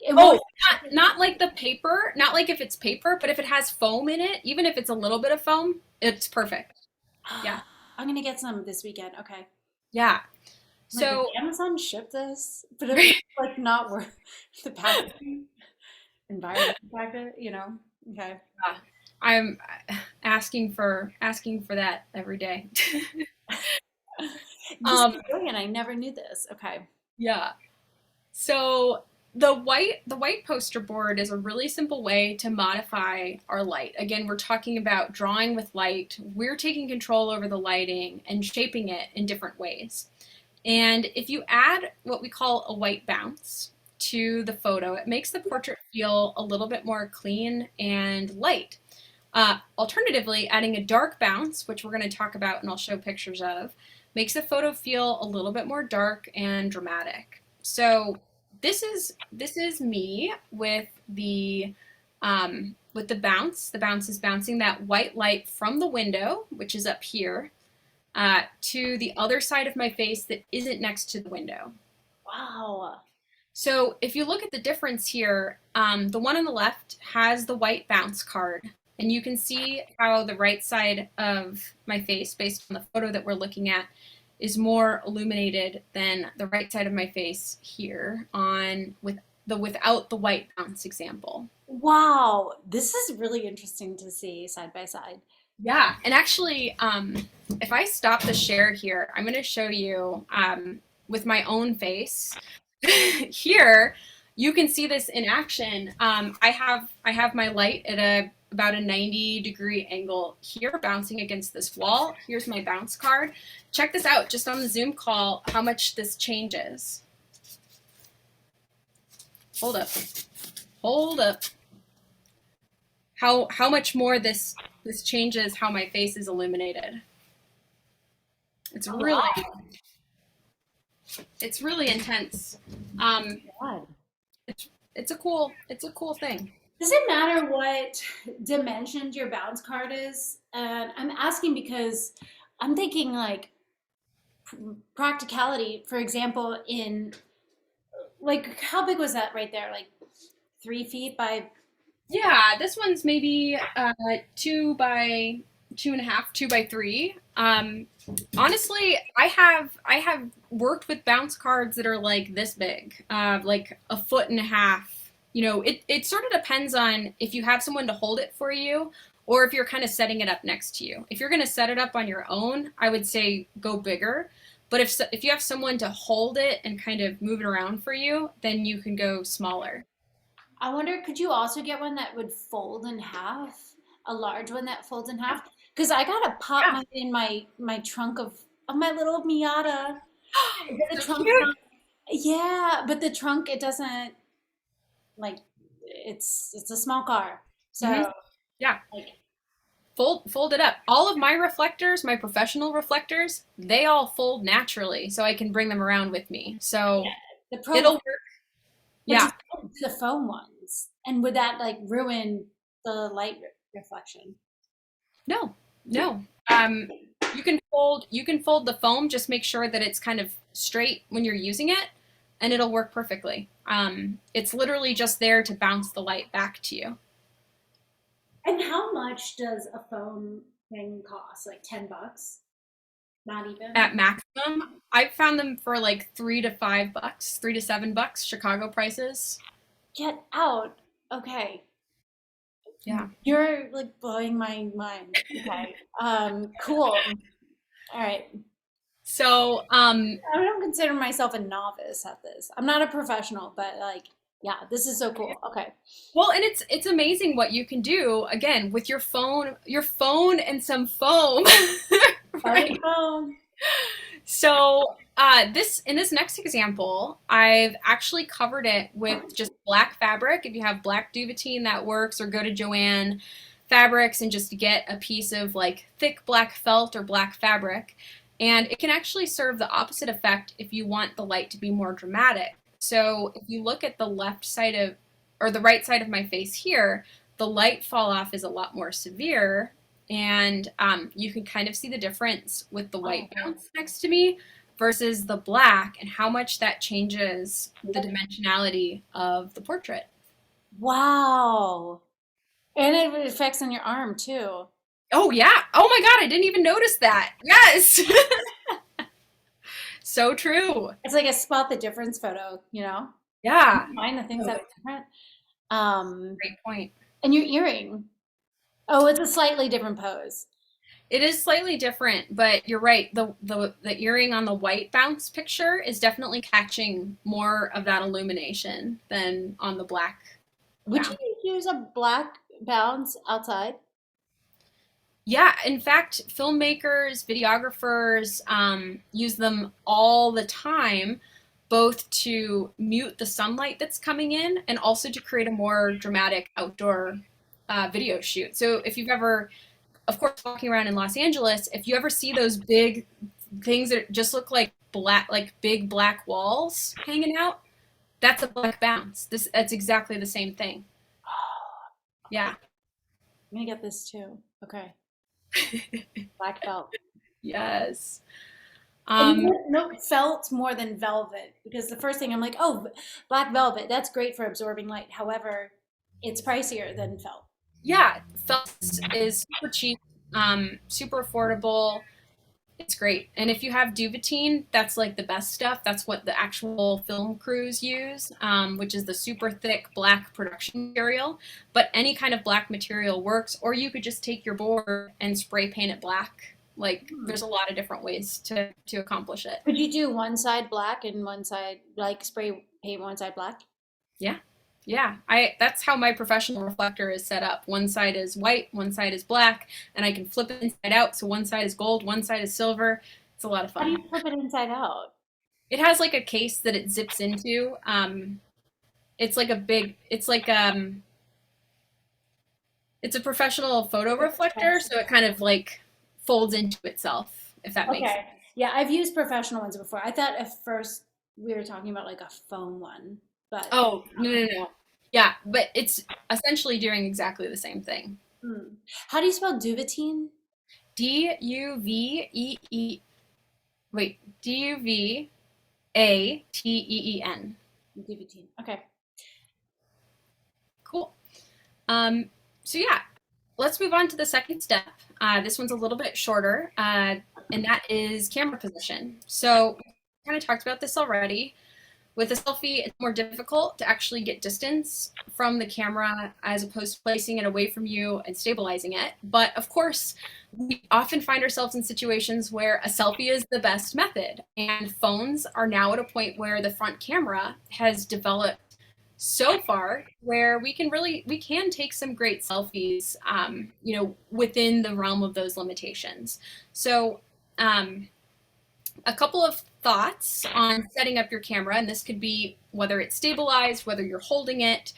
not like the paper, not like if it's paper, but if it has foam in it, even if it's a little bit of foam, it's perfect. Yeah. I'm gonna get some this weekend. Okay. Yeah. Like, So did Amazon ship this, but if it's like not worth the packaging, environmental factor, Okay. I'm asking for that every day. Just brilliant. I never knew this. Okay. Yeah. So the white poster board is a really simple way to modify our light. Again, we're talking about drawing with light. We're taking control over the lighting and shaping it in different ways. And if you add what we call a white bounce to the photo, it makes the portrait feel a little bit more clean and light. Alternatively, adding a dark bounce, which we're going to talk about and I'll show pictures of, makes the photo feel a little bit more dark and dramatic. So this is me with the bounce. The bounce is bouncing that white light from the window, which is up here, to the other side of my face that isn't next to the window. Wow. So if you look at the difference here, the one on the left has the white bounce card, and you can see how the right side of my face, based on the photo that we're looking at, is more illuminated than the right side of my face here on without the white bounce example. Wow. This is really interesting to see side by side. Yeah, and actually, if I stop the share here, I'm going to show you with my own face. Here, you can see this in action. I have my light at about a 90-degree angle here, bouncing against this wall. Here's my bounce card. Check this out, just on the Zoom call, how much this changes. Hold up. Hold up. How much more this changes how my face is illuminated. It's really it's really intense. God. It's a cool thing. Does it matter what dimensions your bounce card is? And I'm asking because I'm thinking like practicality. For example, in like how big was that right there? Like 3 feet by. Yeah, this one's maybe 2 by 2.5, 2 by 3. Honestly, I have worked with bounce cards that are like this big, like 1.5 feet. You know, it sort of depends on if you have someone to hold it for you, or if you're kind of setting it up next to you. If you're going to set it up on your own, I would say go bigger. But if you have someone to hold it and kind of move it around for you, then you can go smaller. I wonder, could you also get one that would fold in half? A large one that folds in half? Because I gotta pop Yeah. mine in my trunk of my little Miata. The So trunk, cute. yeah, but the trunk it doesn't like it's a small car, so Mhm. Yeah. like Fold it up. All of my reflectors, my professional reflectors, they all fold naturally, so I can bring them around with me. So the Pro, it'll work. which Yeah. is the foam ones. And would that like ruin the light reflection? No, no. You can fold the foam. Just make sure that it's kind of straight when you're using it, and it'll work perfectly. It's literally just there to bounce the light back to you. And how much does a foam thing cost? Like $10? Not even. At maximum, I've found them for like $3 to $5, $3 to $7, Chicago prices. Get out. Okay. Yeah. You're like blowing my mind. Okay. Cool. All right. So, I don't consider myself a novice at this. I'm not a professional, but like, yeah, this is so cool. Okay. well, and it's amazing what you can do again with your phone and some foam, right? Phone. So, in this next example, I've actually covered it with just black fabric. If you have black duvetine, that works, or go to Joann Fabrics and just get a piece of like thick black felt or black fabric. And it can actually serve the opposite effect if you want the light to be more dramatic. So if you look at the left side of, or the right side of my face here, the light fall off is a lot more severe. And you can kind of see the difference with the white bounce next to me versus the black, and how much that changes the dimensionality of the portrait. Wow. And it affects on your arm too. Oh yeah. Oh my God, I didn't even notice that. Yes. So true. It's like a spot the difference photo, you know? Yeah. Find the things that are different. Great point. And your earring. Oh, it's a slightly different pose. It is slightly different, but you're right. The earring on the white bounce picture is definitely catching more of that illumination than on the black. Would Yeah. you use a black bounce outside? Yeah, in fact, filmmakers, videographers use them all the time, both to mute the sunlight that's coming in and also to create a more dramatic outdoor video shoot. So if you've ever, of course, walking around in Los Angeles, if you ever see those big things that just look like big black walls hanging out, that's a black bounce. That's exactly the same thing. Yeah. I'm gonna get this too. Okay. Black belt. Yes. And no, felt more than velvet, because the first thing I'm like, oh, black velvet, that's great for absorbing light. However, it's pricier than felt. Yeah, felt is super cheap, super affordable. It's great. And if you have Duvetine, that's like the best stuff. That's what the actual film crews use, which is the super thick black production material. But any kind of black material works, or you could just take your board and spray paint it black. Like there's a lot of different ways to accomplish it. Could you do one side black and one side, like spray paint one side black? Yeah. Yeah, that's how my professional reflector is set up. One side is white, one side is black, and I can flip it inside out. So one side is gold, one side is silver. It's a lot of How do you fun. flip it inside out? It has like a case that it zips into. It's like a big, it's a professional photo reflector, so it kind of like folds into itself, if that makes sense. Okay. Yeah, I've used professional ones before. I thought at first we were talking about like a foam one, but Oh, no, no, no. Yeah, but it's essentially doing exactly the same thing. hmm. How do you spell Duvetine? D-U-V-E-E, wait, D-U-V-A-T-E-E-N. Duvetine. Okay. Cool. So yeah, let's move on to the second step. This one's a little bit shorter, and that is camera position. So we kind of talked about this already. With a selfie, it's more difficult to actually get distance from the camera as opposed to placing it away from you and stabilizing it. But of course, we often find ourselves in situations where a selfie is the best method. And phones are now at a point where the front camera has developed so far where we can take some great selfies, within the realm of those limitations. So a couple of thoughts on setting up your camera, and this could be whether it's stabilized, whether you're holding it.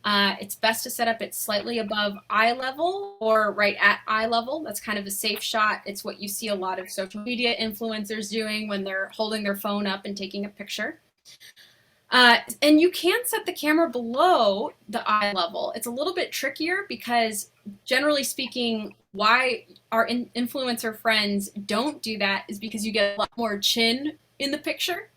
It's best to set up it slightly above eye level or right at eye level. That's kind of a safe shot. It's what you see a lot of social media influencers doing when they're holding their phone up and taking a picture. And you can set the camera below the eye level. It's a little bit trickier because generally speaking, why our influencer friends don't do that is because you get a lot more chin in the picture,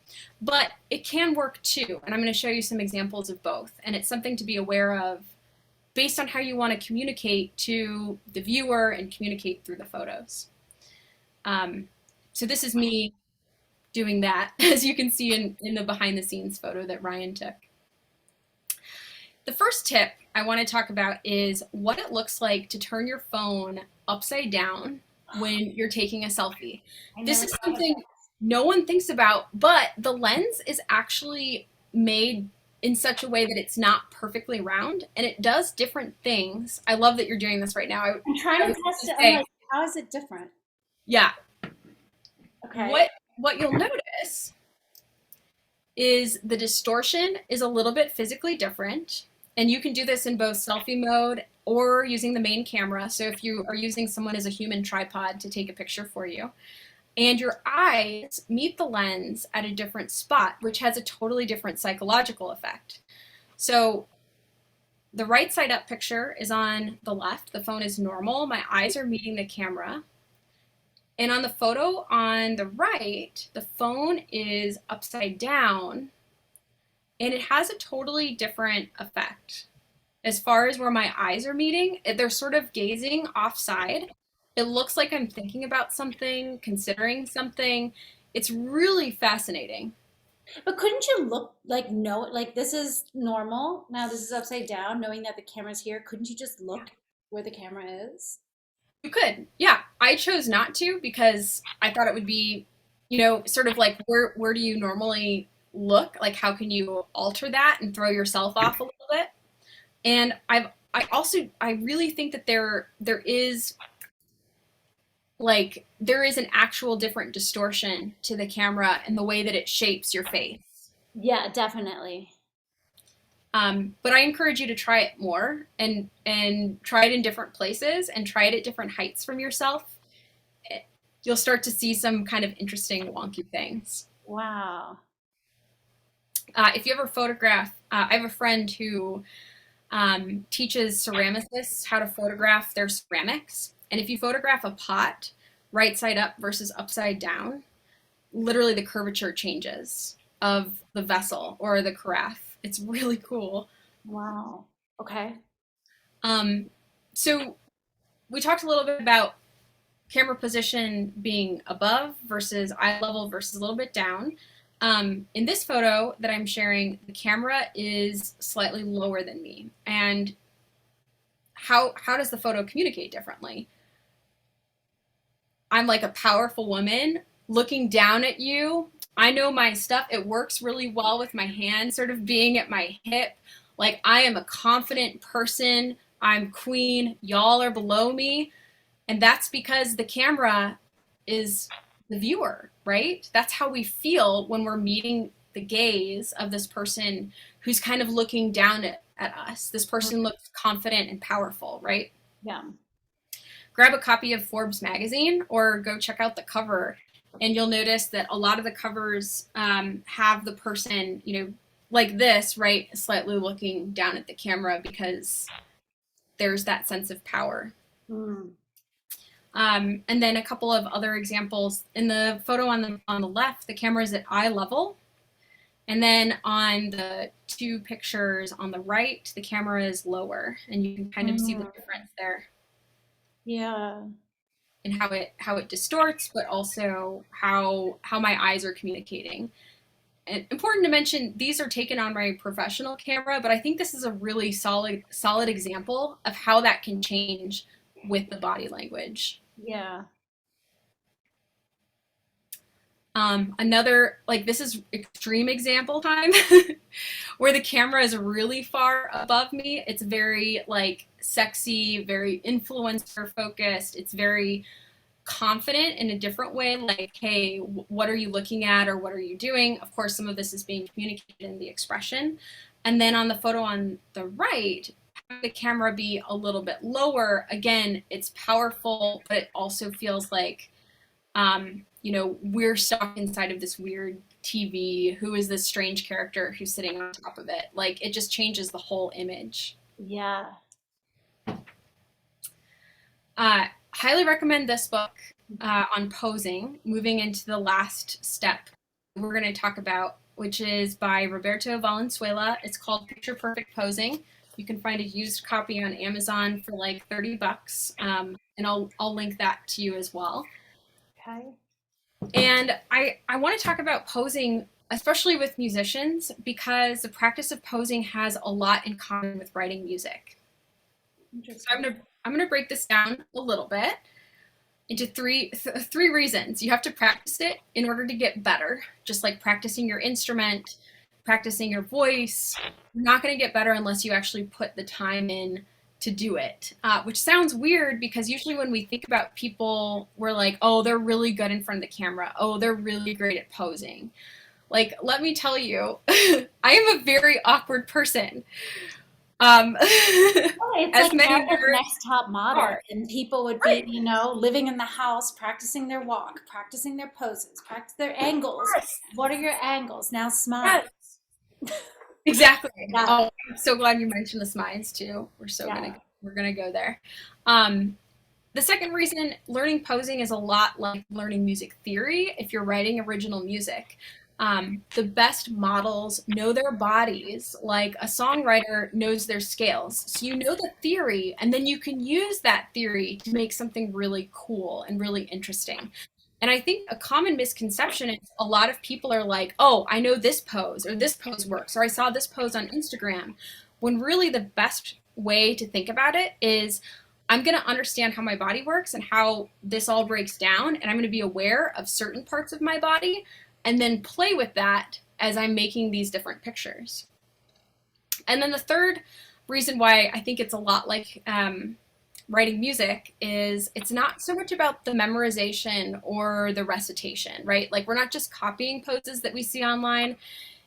but it can work too. And I'm going to show you some examples of both. And it's something to be aware of based on how you want to communicate to the viewer and communicate through the photos. So this is me doing that, as you can see in the behind the scenes photo that Ryan took. The first tip I want to talk about is what it looks like to turn your phone upside down when you're taking a selfie. This is something no one thinks about, but the lens is actually made in such a way that it's not perfectly round, and it does different things. I love that you're doing this right now. I'm trying to test it. I'm like, how is it different? Yeah. Okay. What you'll notice is the distortion is a little bit physically different, and you can do this in both selfie mode or using the main camera. So if you are using someone as a human tripod to take a picture for you, and your eyes meet the lens at a different spot, which has a totally different psychological effect. So the right side up picture is on the left. The phone is normal. My eyes are meeting the camera. And on the photo on the right, the phone is upside down, and it has a totally different effect. As far as where my eyes are meeting, they're sort of gazing offside. It looks like I'm thinking about something, considering something. It's really fascinating. But couldn't you look like, no, like this is normal, now this is upside down, knowing that the camera's here? Couldn't you just look where the camera is? You could, yeah. I chose not to because I thought it would be, sort of like where do you normally look? Like how can you alter that and throw yourself off a little bit? And I really think that there is an actual different distortion to the camera and the way that it shapes your face. Yeah, definitely. But I encourage you to try it more and try it in different places and try it at different heights from yourself. You'll start to see some kind of interesting wonky things. Wow. If you ever photograph, I have a friend who teaches ceramicists how to photograph their ceramics. And if you photograph a pot right side up versus upside down, literally the curvature changes of the vessel or the carafe. It's really cool. Wow. Okay. So we talked a little bit about camera position being above versus eye level versus a little bit down. In this photo that I'm sharing, the camera is slightly lower than me. And how does the photo communicate differently? I'm like a powerful woman looking down at you. I know my stuff. It works really well with my hand sort of being at my hip. Like I am a confident person. I'm queen. Y'all are below me. And that's because the camera is the viewer, right? That's how we feel when we're meeting the gaze of this person who's kind of looking down at us. This person looks confident and powerful, right? Yeah. Grab a copy of Forbes magazine or go check out the cover, and you'll notice that a lot of the covers have the person, like this, right, slightly looking down at the camera because there's that sense of power. And then a couple of other examples. In the photo on the left, the camera is at eye level. And then on the two pictures on the right, the camera is lower. And you can kind of see the difference there. Yeah. And how it distorts, but also how my eyes are communicating. And important to mention, these are taken on my professional camera, but I think this is a really solid example of how that can change with the body language. Yeah. Another, like, this is extreme example time where the camera is really far above me. It's very like sexy, very influencer focused. It's very confident in a different way, like, hey, what are you looking at or what are you doing? Of course, some of this is being communicated in the expression. And then on the photo on the right, the camera be a little bit lower. Again, it's powerful, but it also feels like, we're stuck inside of this weird TV. Who is this strange character who's sitting on top of it? Like, it just changes the whole image. Yeah. Highly recommend this book on posing, moving into the last step we're going to talk about, which is by Roberto Valenzuela. It's called Picture Perfect Posing. You can find a used copy on Amazon for like $30, and I'll link that to you as well. Okay. And I want to talk about posing, especially with musicians, because the practice of posing has a lot in common with writing music. So I'm gonna break this down a little bit into three reasons. You have to practice it in order to get better, just like practicing your instrument, practicing your voice. You're not going to get better unless you actually put the time in to do it, which sounds weird because usually when we think about people, we're like, oh, they're really good in front of the camera. Oh, they're really great at posing. Like, let me tell you, I am a very awkward person. It's as like many Next Top Model, and people would be, living in the house, practicing their walk, practicing their poses, practice their angles. Yes. What are your angles? Now smile. Yes. Exactly. Yeah. Oh, I'm so glad you mentioned the smiles too. We're gonna go there. The second reason, learning posing is a lot like learning music theory if you're writing original music. The best models know their bodies like a songwriter knows their scales. So you know the theory, and then you can use that theory to make something really cool and really interesting. And I think a common misconception is a lot of people are like, oh, I know this pose, or this pose works, or I saw this pose on Instagram, when really the best way to think about it is I'm going to understand how my body works and how this all breaks down, and I'm going to be aware of certain parts of my body and then play with that as I'm making these different pictures. And then the third reason why I think it's a lot like writing music is it's not so much about the memorization or the recitation, right? Like, we're not just copying poses that we see online.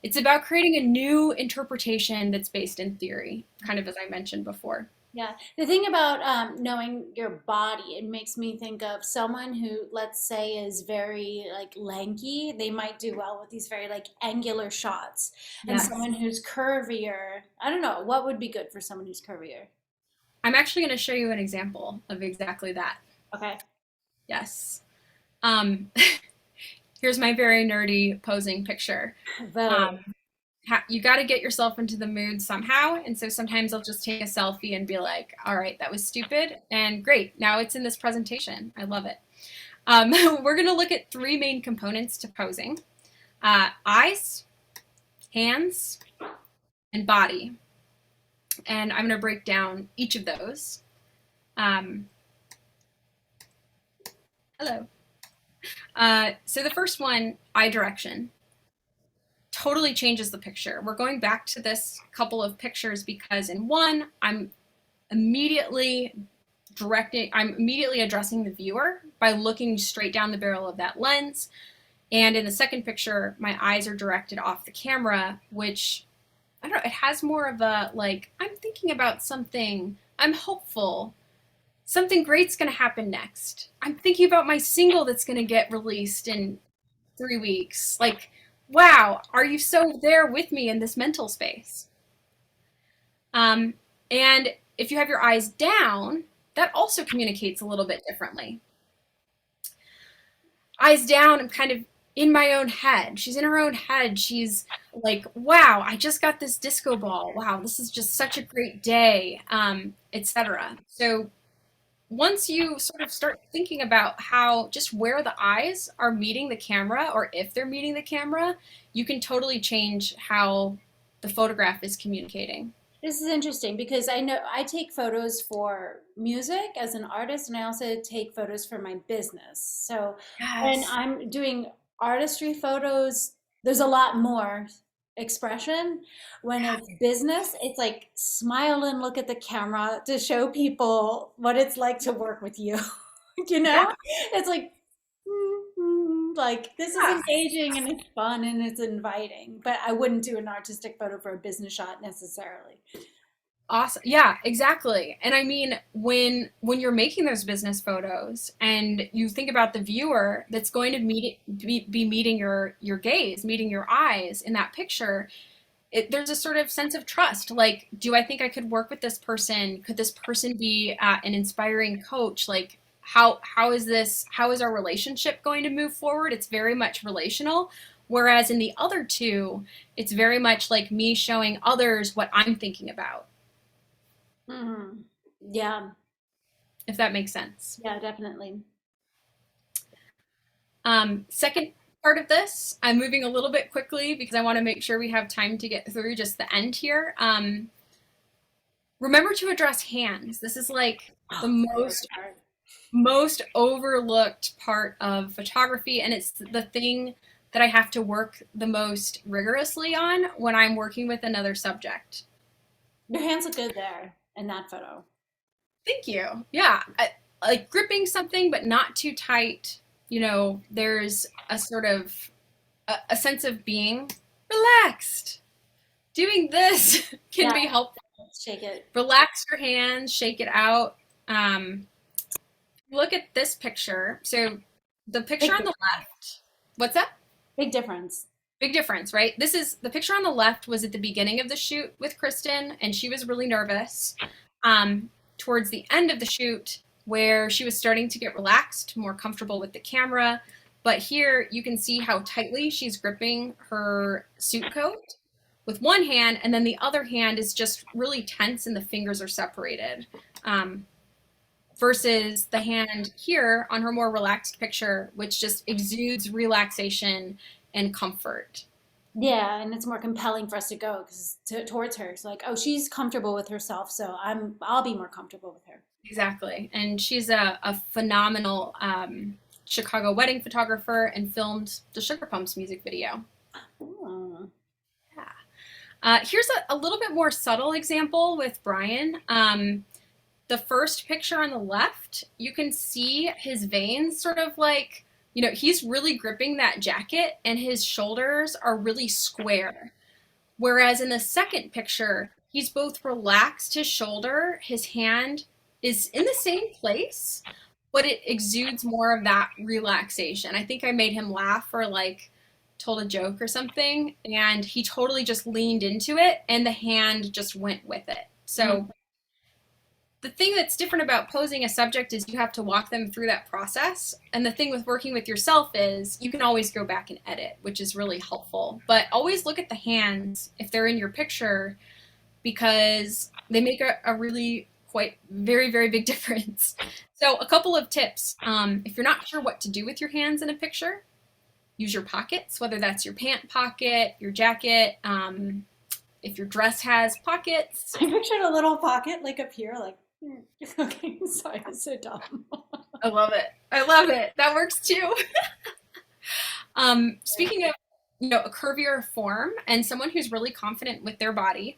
It's about creating a new interpretation that's based in theory, kind of as I mentioned before. Yeah. The thing about knowing your body, it makes me think of someone who, let's say, is very like lanky. They might do well with these very like angular shots. And Yes. someone who's curvier, I don't know, what would be good for someone who's curvier? I'm actually going to show you an example of exactly that. Okay. Yes. Um, here's my very nerdy posing picture. Very. You got to get yourself into the mood somehow. And so sometimes I'll just take a selfie and be like, all right, that was stupid. And great, now it's in this presentation. I love it. We're going to look at three main components to posing: eyes, hands, and body. And I'm going to break down each of those. Hello. So the first one, eye direction, totally changes the picture. We're going back to this couple of pictures because in one, I'm immediately addressing the viewer by looking straight down the barrel of that lens. And in the second picture, my eyes are directed off the camera, which, I don't know, it has more of a, like, I'm thinking about something, I'm hopeful, something great's gonna happen next. I'm thinking about my single that's gonna get released in 3 weeks. Like, wow, are you so there with me in this mental space? And if you have your eyes down, that also communicates a little bit differently. Eyes down, I'm kind of in my own head. She's in her own head. She's like, wow, I just got this disco ball. Wow, this is just such a great day, etc. So once you sort of start thinking about how just where the eyes are meeting the camera, or if they're meeting the camera, you can totally change how the photograph is communicating. This is interesting because I know I take photos for music as an artist, and I also take photos for my business. So when Yes. I'm doing artistry photos, there's a lot more expression. When it's business, it's like smile and look at the camera to show people what it's like to work with you. You Yeah. know? It's like, like this is Yeah. engaging and it's fun and it's inviting, but I wouldn't do an artistic photo for a business shot necessarily. Awesome. Yeah, exactly. And I mean, when you're making those business photos and you think about the viewer that's going to be meeting your gaze, meeting your eyes in that picture, there's a sort of sense of trust. Like, do I think I could work with this person? Could this person be an inspiring coach? Like, how is our relationship going to move forward? It's very much relational. Whereas in the other two, it's very much like me showing others what I'm thinking about, Hmm. Yeah, if that makes sense. yeah, definitely. Second part of this, I'm moving a little bit quickly because I want to make sure we have time to get through just the end here. Remember to address hands. This is like the Oh, most overlooked part of photography, and it's the thing that I have to work the most rigorously on when I'm working with another subject. your hands look good there in that photo. Thank you. Yeah, like gripping something but not too tight. You know, there's a sort of a sense of being relaxed. Doing this can Yeah, be helpful. shake it. Relax your hands, shake it out. Um, Look at this picture. So the picture Big, on the left, what's that? big difference. Big difference, right? This is the picture on the left was at the beginning of the shoot with Kristen, and she was really nervous. Towards the end of the shoot, where she was starting to get relaxed, more comfortable with the camera. But here you can see how tightly she's gripping her suit coat with one hand, and then the other hand is just really tense and the fingers are separated. Versus the hand here on her more relaxed picture, which just exudes relaxation and comfort. Yeah, and it's more compelling for us to go because towards her. It's like, oh, she's comfortable with herself, so I'll be more comfortable with her. Exactly. And she's a phenomenal Chicago wedding photographer and filmed the Sugar Pumps music video. Oh. Yeah. Here's a little bit more subtle example with Brian. The first picture on the left, you can see his veins sort of like, you know, he's really gripping that jacket and his shoulders are really square. Whereas in the second picture, he's both relaxed his shoulder, his hand is in the same place, but it exudes more of that relaxation. I think I made him laugh or like told a joke or something, and he totally just leaned into it and the hand just went with it. So the thing that's different about posing a subject is you have to walk them through that process. And the thing with working with yourself is you can always go back and edit, which is really helpful. But always look at the hands if they're in your picture, because they make a really quite very, very big difference. So a couple of tips. If you're not sure what to do with your hands in a picture, use your pockets, whether that's your pant pocket, your jacket, if your dress has pockets. I pictured a little pocket like up here, like, okay, sorry, it's so dumb. I love it. I love it. That works too. Speaking of, a curvier form and someone who's really confident with their body,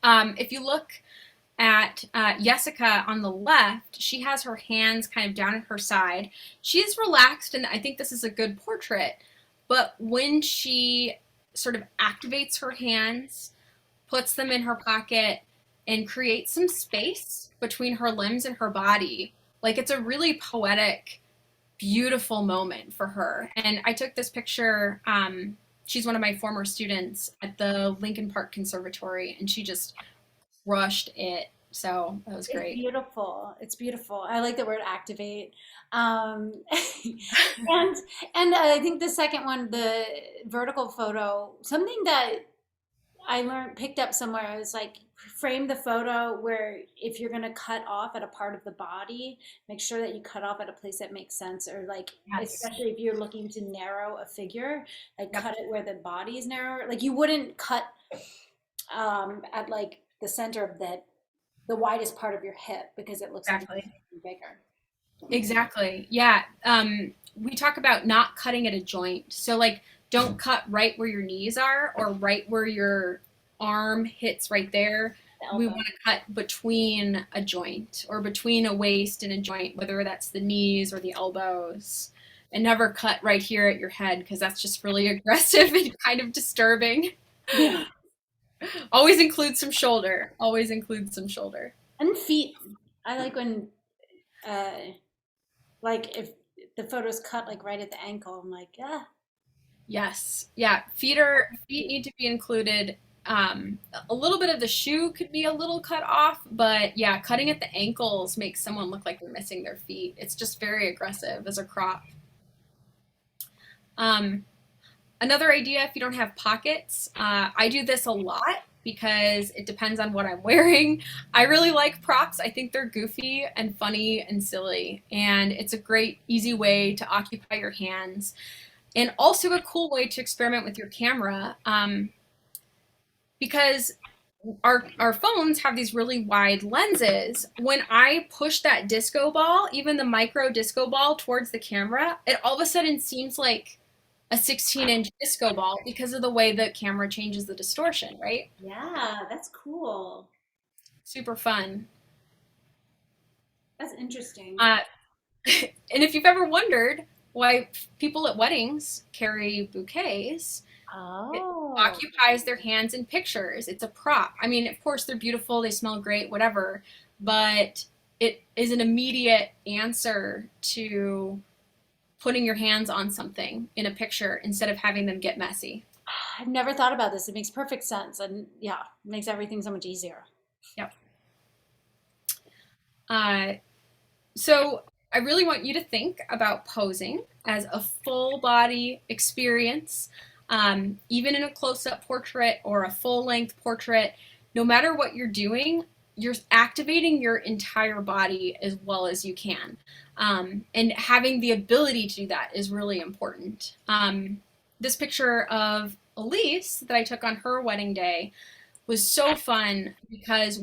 if you look at Jessica on the left, she has her hands kind of down at her side. She is relaxed, and I think this is a good portrait. But when she sort of activates her hands, puts them in her pocket, and creates some space between her limbs and her body, like it's a really poetic, beautiful moment for her. And I took this picture. She's one of my former students at the Lincoln Park Conservatory, and she just crushed it. So that was great. It's beautiful. It's beautiful. I like the word activate. Um, and I think the second one, the vertical photo, something that I picked up somewhere is like frame the photo where if you're going to cut off at a part of the body, make sure that you cut off at a place that makes sense, or like, Yes. especially if you're looking to narrow a figure, like Yep. cut it where the body is narrower. Like you wouldn't cut at like the center of the widest part of your hip because it looks like Exactly. it's bigger. Exactly. Yeah. We talk about not cutting at a joint. So like don't cut right where your knees are or right where your arm hits right there. The We elbow. want to cut between a joint or between a waist and a joint, whether that's the knees or the elbows. And never cut right here at your head because that's just really aggressive and kind of disturbing. Yeah. Always include some shoulder. Always include some shoulder. And feet. I like when, like if the photo's cut like right at the ankle, I'm like, ah. Yes. Yeah. Feet need to be included. A little bit of the shoe could be a little cut off, but yeah, cutting at the ankles makes someone look like they're missing their feet. It's just very aggressive as a crop. Another idea, if you don't have pockets, I do this a lot because it depends on what I'm wearing. I really like props. I think they're goofy and funny and silly, and it's a great, easy way to occupy your hands. And also a cool way to experiment with your camera, because our phones have these really wide lenses. When I push that disco ball, even the micro disco ball towards the camera, it all of a sudden seems like a 16-inch disco ball because of the way the camera changes the distortion, right? Yeah, that's cool. Super fun. That's interesting. And if you've ever wondered why people at weddings carry bouquets, it Oh. occupies their hands in pictures. It's a prop. I mean, of course, they're beautiful, they smell great, whatever, but it is an immediate answer to putting your hands on something in a picture instead of having them get messy. I've never thought about this. It makes perfect sense. And yeah, it makes everything so much easier. Yep. So I really want you to think about posing as a full body experience, even in a close-up portrait or a full-length portrait. No matter what you're doing, you're activating your entire body as well as you can. And having the ability to do that is really important. This picture of Elise that I took on her wedding day was so fun because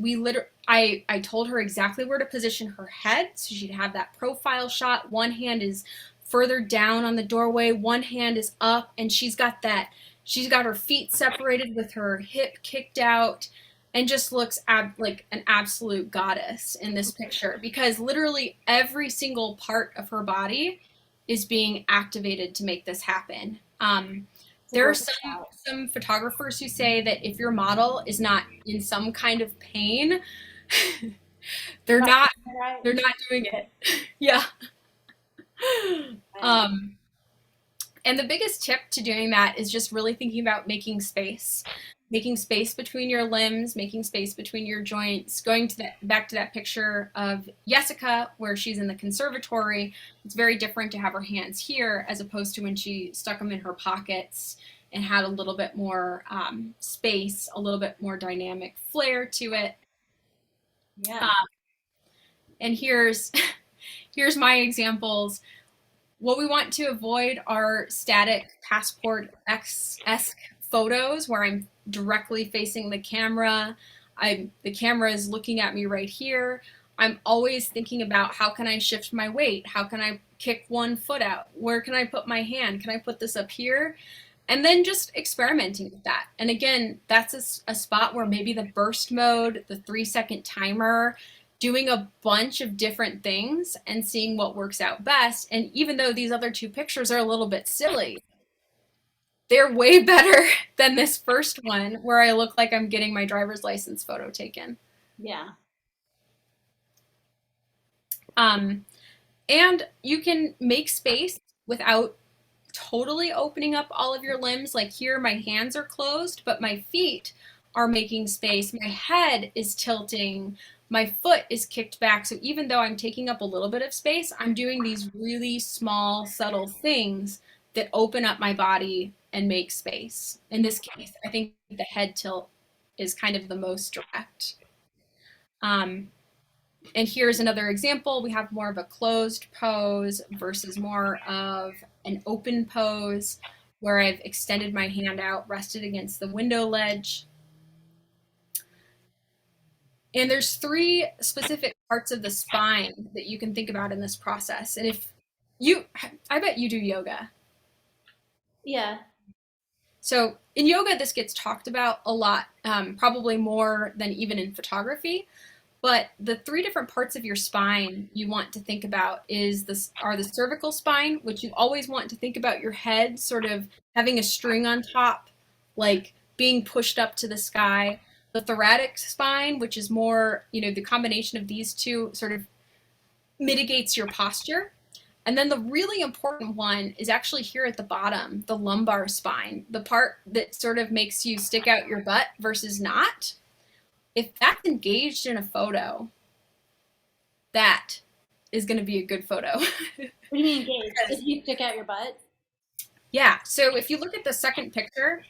I told her exactly where to position her head so she'd have that profile shot. One hand is further down on the doorway, one hand is up, and she's got her feet separated with her hip kicked out, and just looks like an absolute goddess in this picture because literally every single part of her body is being activated to make this happen. There are some photographers who say that if your model is not in some kind of pain, they're not doing it. Yeah. And the biggest tip to doing that is just really thinking about making space. making space between your limbs, making space between your joints, going to back to that picture of Jessica where she's in the conservatory. It's very different to have her hands here as opposed to when she stuck them in her pockets and had a little bit more space, a little bit more dynamic flair to it. Yeah. And here's my examples. What we want to avoid are static passport-esque photos where I'm directly facing the camera. The camera is looking at me right here. I'm always thinking about how can I shift my weight? How can I kick one foot out? Where can I put my hand? Can I put this up here? And then just experimenting with that. And again, that's a spot where maybe the burst mode, the 3-second timer, doing a bunch of different things and seeing what works out best. And even though these other two pictures are a little bit silly, they're way better than this first one where I look like I'm getting my driver's license photo taken. Yeah. And you can make space without totally opening up all of your limbs. Like here, my hands are closed, but my feet are making space. My head is tilting. My foot is kicked back. So even though I'm taking up a little bit of space, I'm doing these really small, subtle things that open up my body and make space. In this case, I think the head tilt is kind of the most direct. And here's another example. We have more of a closed pose versus more of an open pose where I've extended my hand out, rested against the window ledge. And there's 3 specific parts of the spine that you can think about in this process. And I bet you do yoga. Yeah. So in yoga, this gets talked about a lot, probably more than even in photography. But the 3 different parts of your spine you want to think about are the cervical spine, which you always want to think about your head sort of having a string on top, like being pushed up to the sky. The thoracic spine, which is more, the combination of these two sort of mitigates your posture. And then the really important one is actually here at the bottom, the lumbar spine, the part that sort of makes you stick out your butt versus not. If that's engaged in a photo, that is going to be a good photo. What do you mean engaged? If you stick out your butt? Yeah. So if you look at the second picture,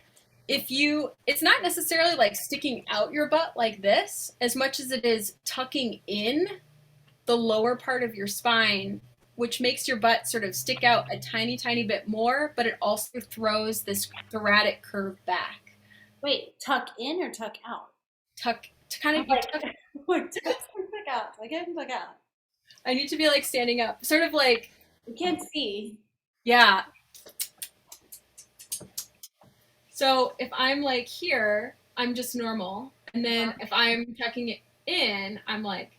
it's not necessarily like sticking out your butt like this as much as it is tucking in the lower part of your spine, which makes your butt sort of stick out a tiny, tiny bit more, but it also throws this thoracic curve back. Wait, tuck in or tuck out? Tuck, kind of like, tuck out. Like tuck out. I need to be like standing up, sort of like. You can't see. Yeah. So if I'm like here, I'm just normal. And then if I'm tucking it in, I'm like.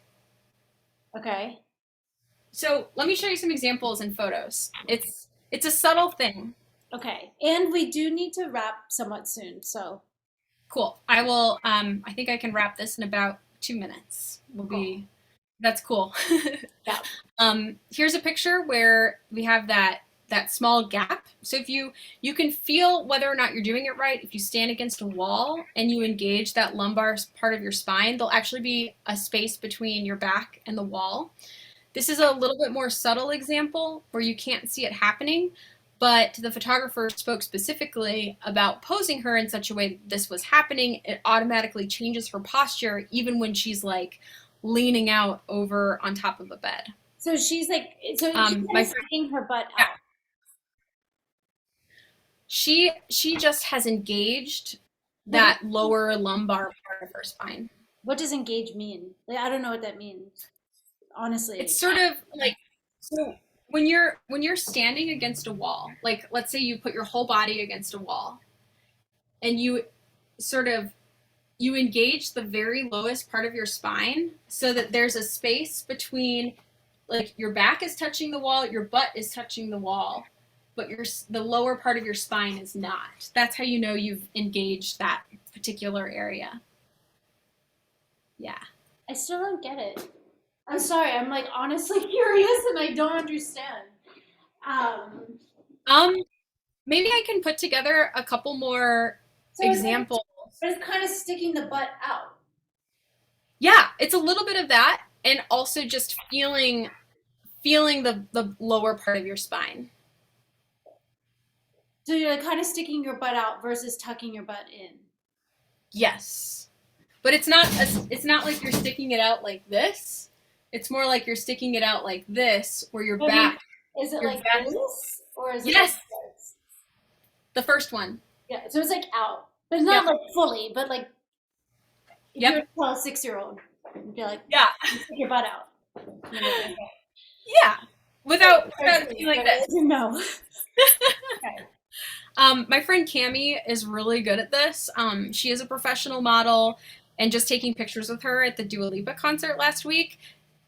Okay. So let me show you some examples in photos. It's a subtle thing. Okay. And we do need to wrap somewhat soon, so. Cool. I will, I think I can wrap this in about 2 minutes. That's cool. Yeah. Here's a picture where we have that small gap. So if you can feel whether or not you're doing it right. If you stand against a wall and you engage that lumbar part of your spine, there'll actually be a space between your back and the wall. This is a little bit more subtle example where you can't see it happening, but the photographer spoke specifically about posing her in such a way that this was happening. It automatically changes her posture even when she's like leaning out over on top of a bed. So she's like, she's sticking her butt out. She just has engaged that lower lumbar part of her spine. What does engage mean? Like, I don't know what that means. Honestly. It's sort of like, so when you're standing against a wall, like let's say you put your whole body against a wall and you engage the very lowest part of your spine so that there's a space between, like your back is touching the wall, your butt is touching the wall, but the lower part of your spine is not. That's how you know you've engaged that particular area. Yeah. I still don't get it. I'm sorry. I'm like honestly curious and I don't understand. Maybe I can put together a couple more examples. But it's kind of sticking the butt out. Yeah, it's a little bit of that, and also just feeling the lower part of your spine. So you're like kind of sticking your butt out versus tucking your butt in. Yes. But it's not like you're sticking it out like this. It's more like you're sticking it out like this, where your back. Is it your like back, this? Or is it yes, like this? the first one. Yeah, so it's like out. But it's not Yep. like fully, but like if Yep. you were to tell a 6-year-old, you'd be like, Yeah. stick your butt out. Yeah. Without being like this. No. Okay. My friend Cami is really good at this. She is a professional model, and just taking pictures with her at the Dua Lipa concert last week,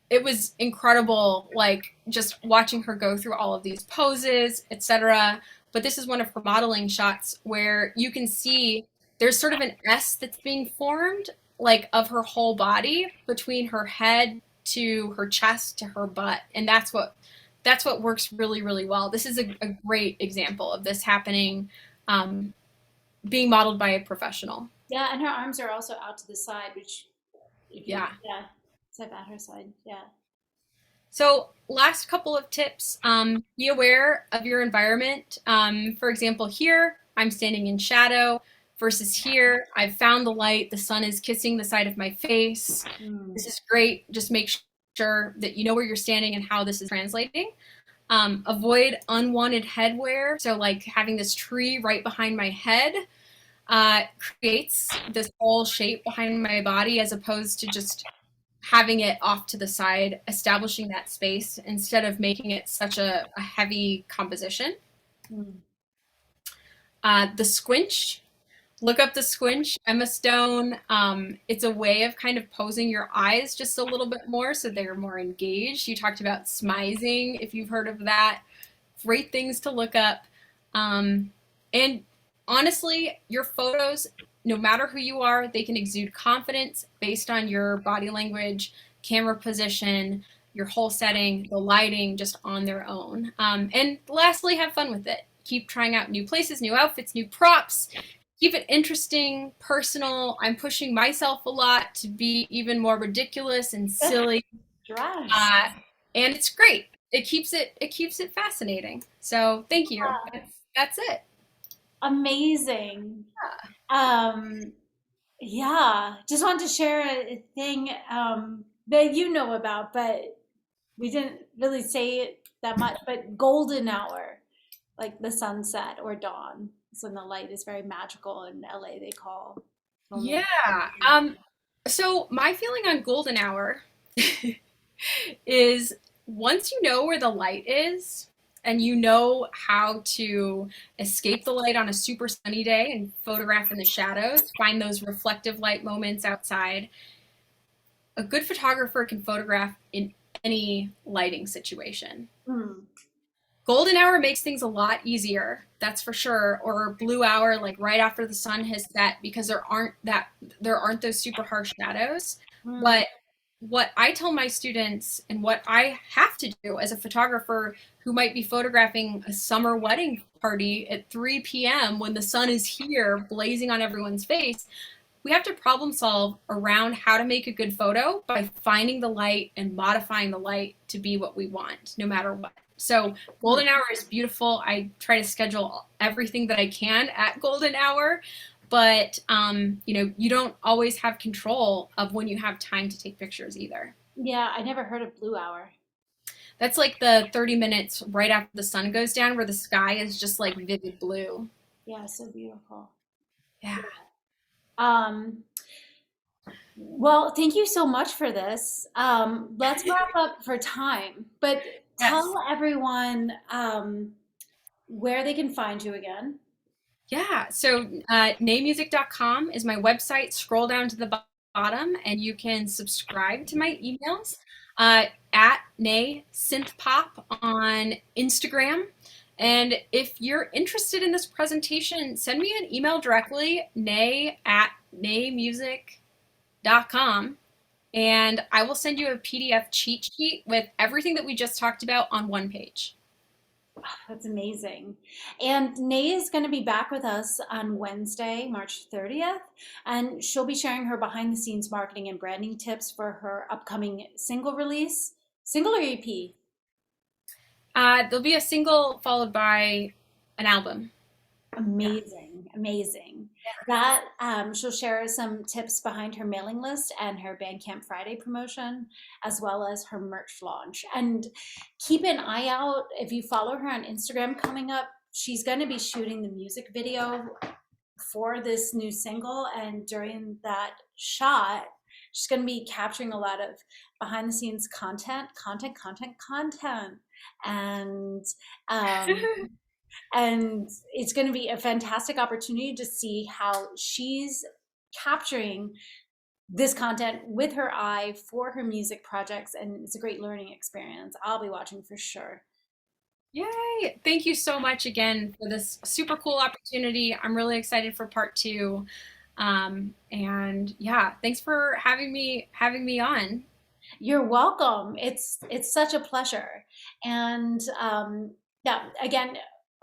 it was incredible, like just watching her go through all of these poses, etc. But this is one of her modeling shots where you can see there's sort of an S that's being formed, like of her whole body between her head to her chest to her butt, and that's what works really, really well. This is a great example of this happening, being modeled by a professional. Yeah, and her arms are also out to the side, which, Yeah. it's like at her side. Yeah. So last couple of tips, be aware of your environment. For example, here, I'm standing in shadow versus here, I've found the light, the sun is kissing the side of my face. This is great. Just make sure that you know where you're standing and how this is translating. Avoid unwanted headwear. So like having this tree right behind my head creates this whole shape behind my body as opposed to just having it off to the side, establishing that space instead of making it such a heavy composition. The squinch. Look up the squinch, Emma Stone. It's a way of kind of posing your eyes just a little bit more so they're more engaged. You talked about smizing, if you've heard of that. Great things to look up. And honestly, your photos, no matter who you are, they can exude confidence based on your body language, camera position, your whole setting, the lighting, just on their own. And lastly, have fun with it. Keep trying out new places, new outfits, new props. Keep it interesting, personal. I'm pushing myself a lot to be even more ridiculous and silly. And it's great. It keeps it fascinating. So thank you. That's it. Amazing. Yeah. Just wanted to share a thing that you know about, but we didn't really say it that much. But golden hour, like the sunset or dawn. So the light is very magical in LA, they call. Yeah. So my feeling on golden hour is once you know where the light is and you know how to escape the light on a super sunny day and photograph in the shadows, find those reflective light moments outside, a good photographer can photograph in any lighting situation. Golden hour makes things a lot easier, that's for sure, or blue hour, like right after the sun has set, because there aren't those super harsh shadows. But what I tell my students and what I have to do as a photographer who might be photographing a summer wedding party at 3 p.m. when the sun is here blazing on everyone's face, we have to problem solve around how to make a good photo by finding the light and modifying the light to be what we want, no matter what. So golden hour is beautiful. I try to schedule everything that I can at golden hour, but you don't always have control of when you have time to take pictures either. Yeah, I never heard of blue hour. That's like the 30 minutes right after the sun goes down where the sky is just like vivid blue. Yeah, so beautiful. Yeah. Well, thank you so much for this. Let's wrap up for time, but tell everyone where they can find you again. Yeah, so NAMusic.com is my website. Scroll down to the bottom and you can subscribe to my emails at NÄ SynthPop on Instagram. And if you're interested in this presentation, send me an email directly, NÄ@NÄMusic.com, and I will send you a PDF cheat sheet with everything that we just talked about on one page. That's amazing. And Nay is going to be back with us on Wednesday, March 30th, and she'll be sharing her behind the scenes marketing and branding tips for her upcoming single release, single or EP. There'll be a single followed by an album. Yeah. Amazing, amazing. That she'll share some tips behind her mailing list and her Bandcamp Friday promotion, as well as her merch launch. And keep an eye out if you follow her on Instagram coming up. She's going to be shooting the music video for this new single, and during that shot, she's going to be capturing a lot of behind the scenes content, and um, and it's going to be a fantastic opportunity to see how she's capturing this content with her eye for her music projects, and it's a great learning experience. I'll be watching for sure. Yay! Thank you so much again for this super cool opportunity. I'm really excited for part two. And yeah, thanks for having me on. You're welcome. It's such a pleasure. And yeah, again,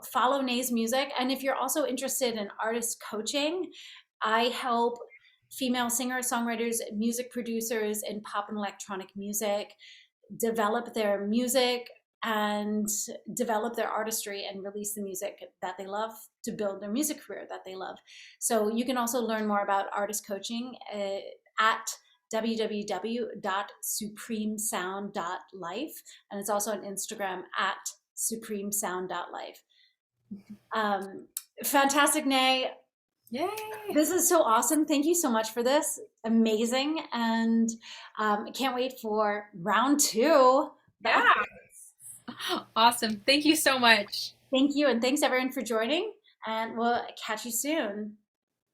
follow Nay's music. And if you're also interested in artist coaching, I help female singers, songwriters, music producers in pop and electronic music develop their music and develop their artistry and release the music that they love to build their music career that they love. So you can also learn more about artist coaching at www.SupremeSound.Life, and it's also on Instagram at SupremeSound.Life. Fantastic, Nay. Yay! This is so awesome. Thank you so much for this. Amazing. And can't wait for round two. Yeah. Awesome. Thank you so much. Thank you. And thanks everyone for joining. And we'll catch you soon.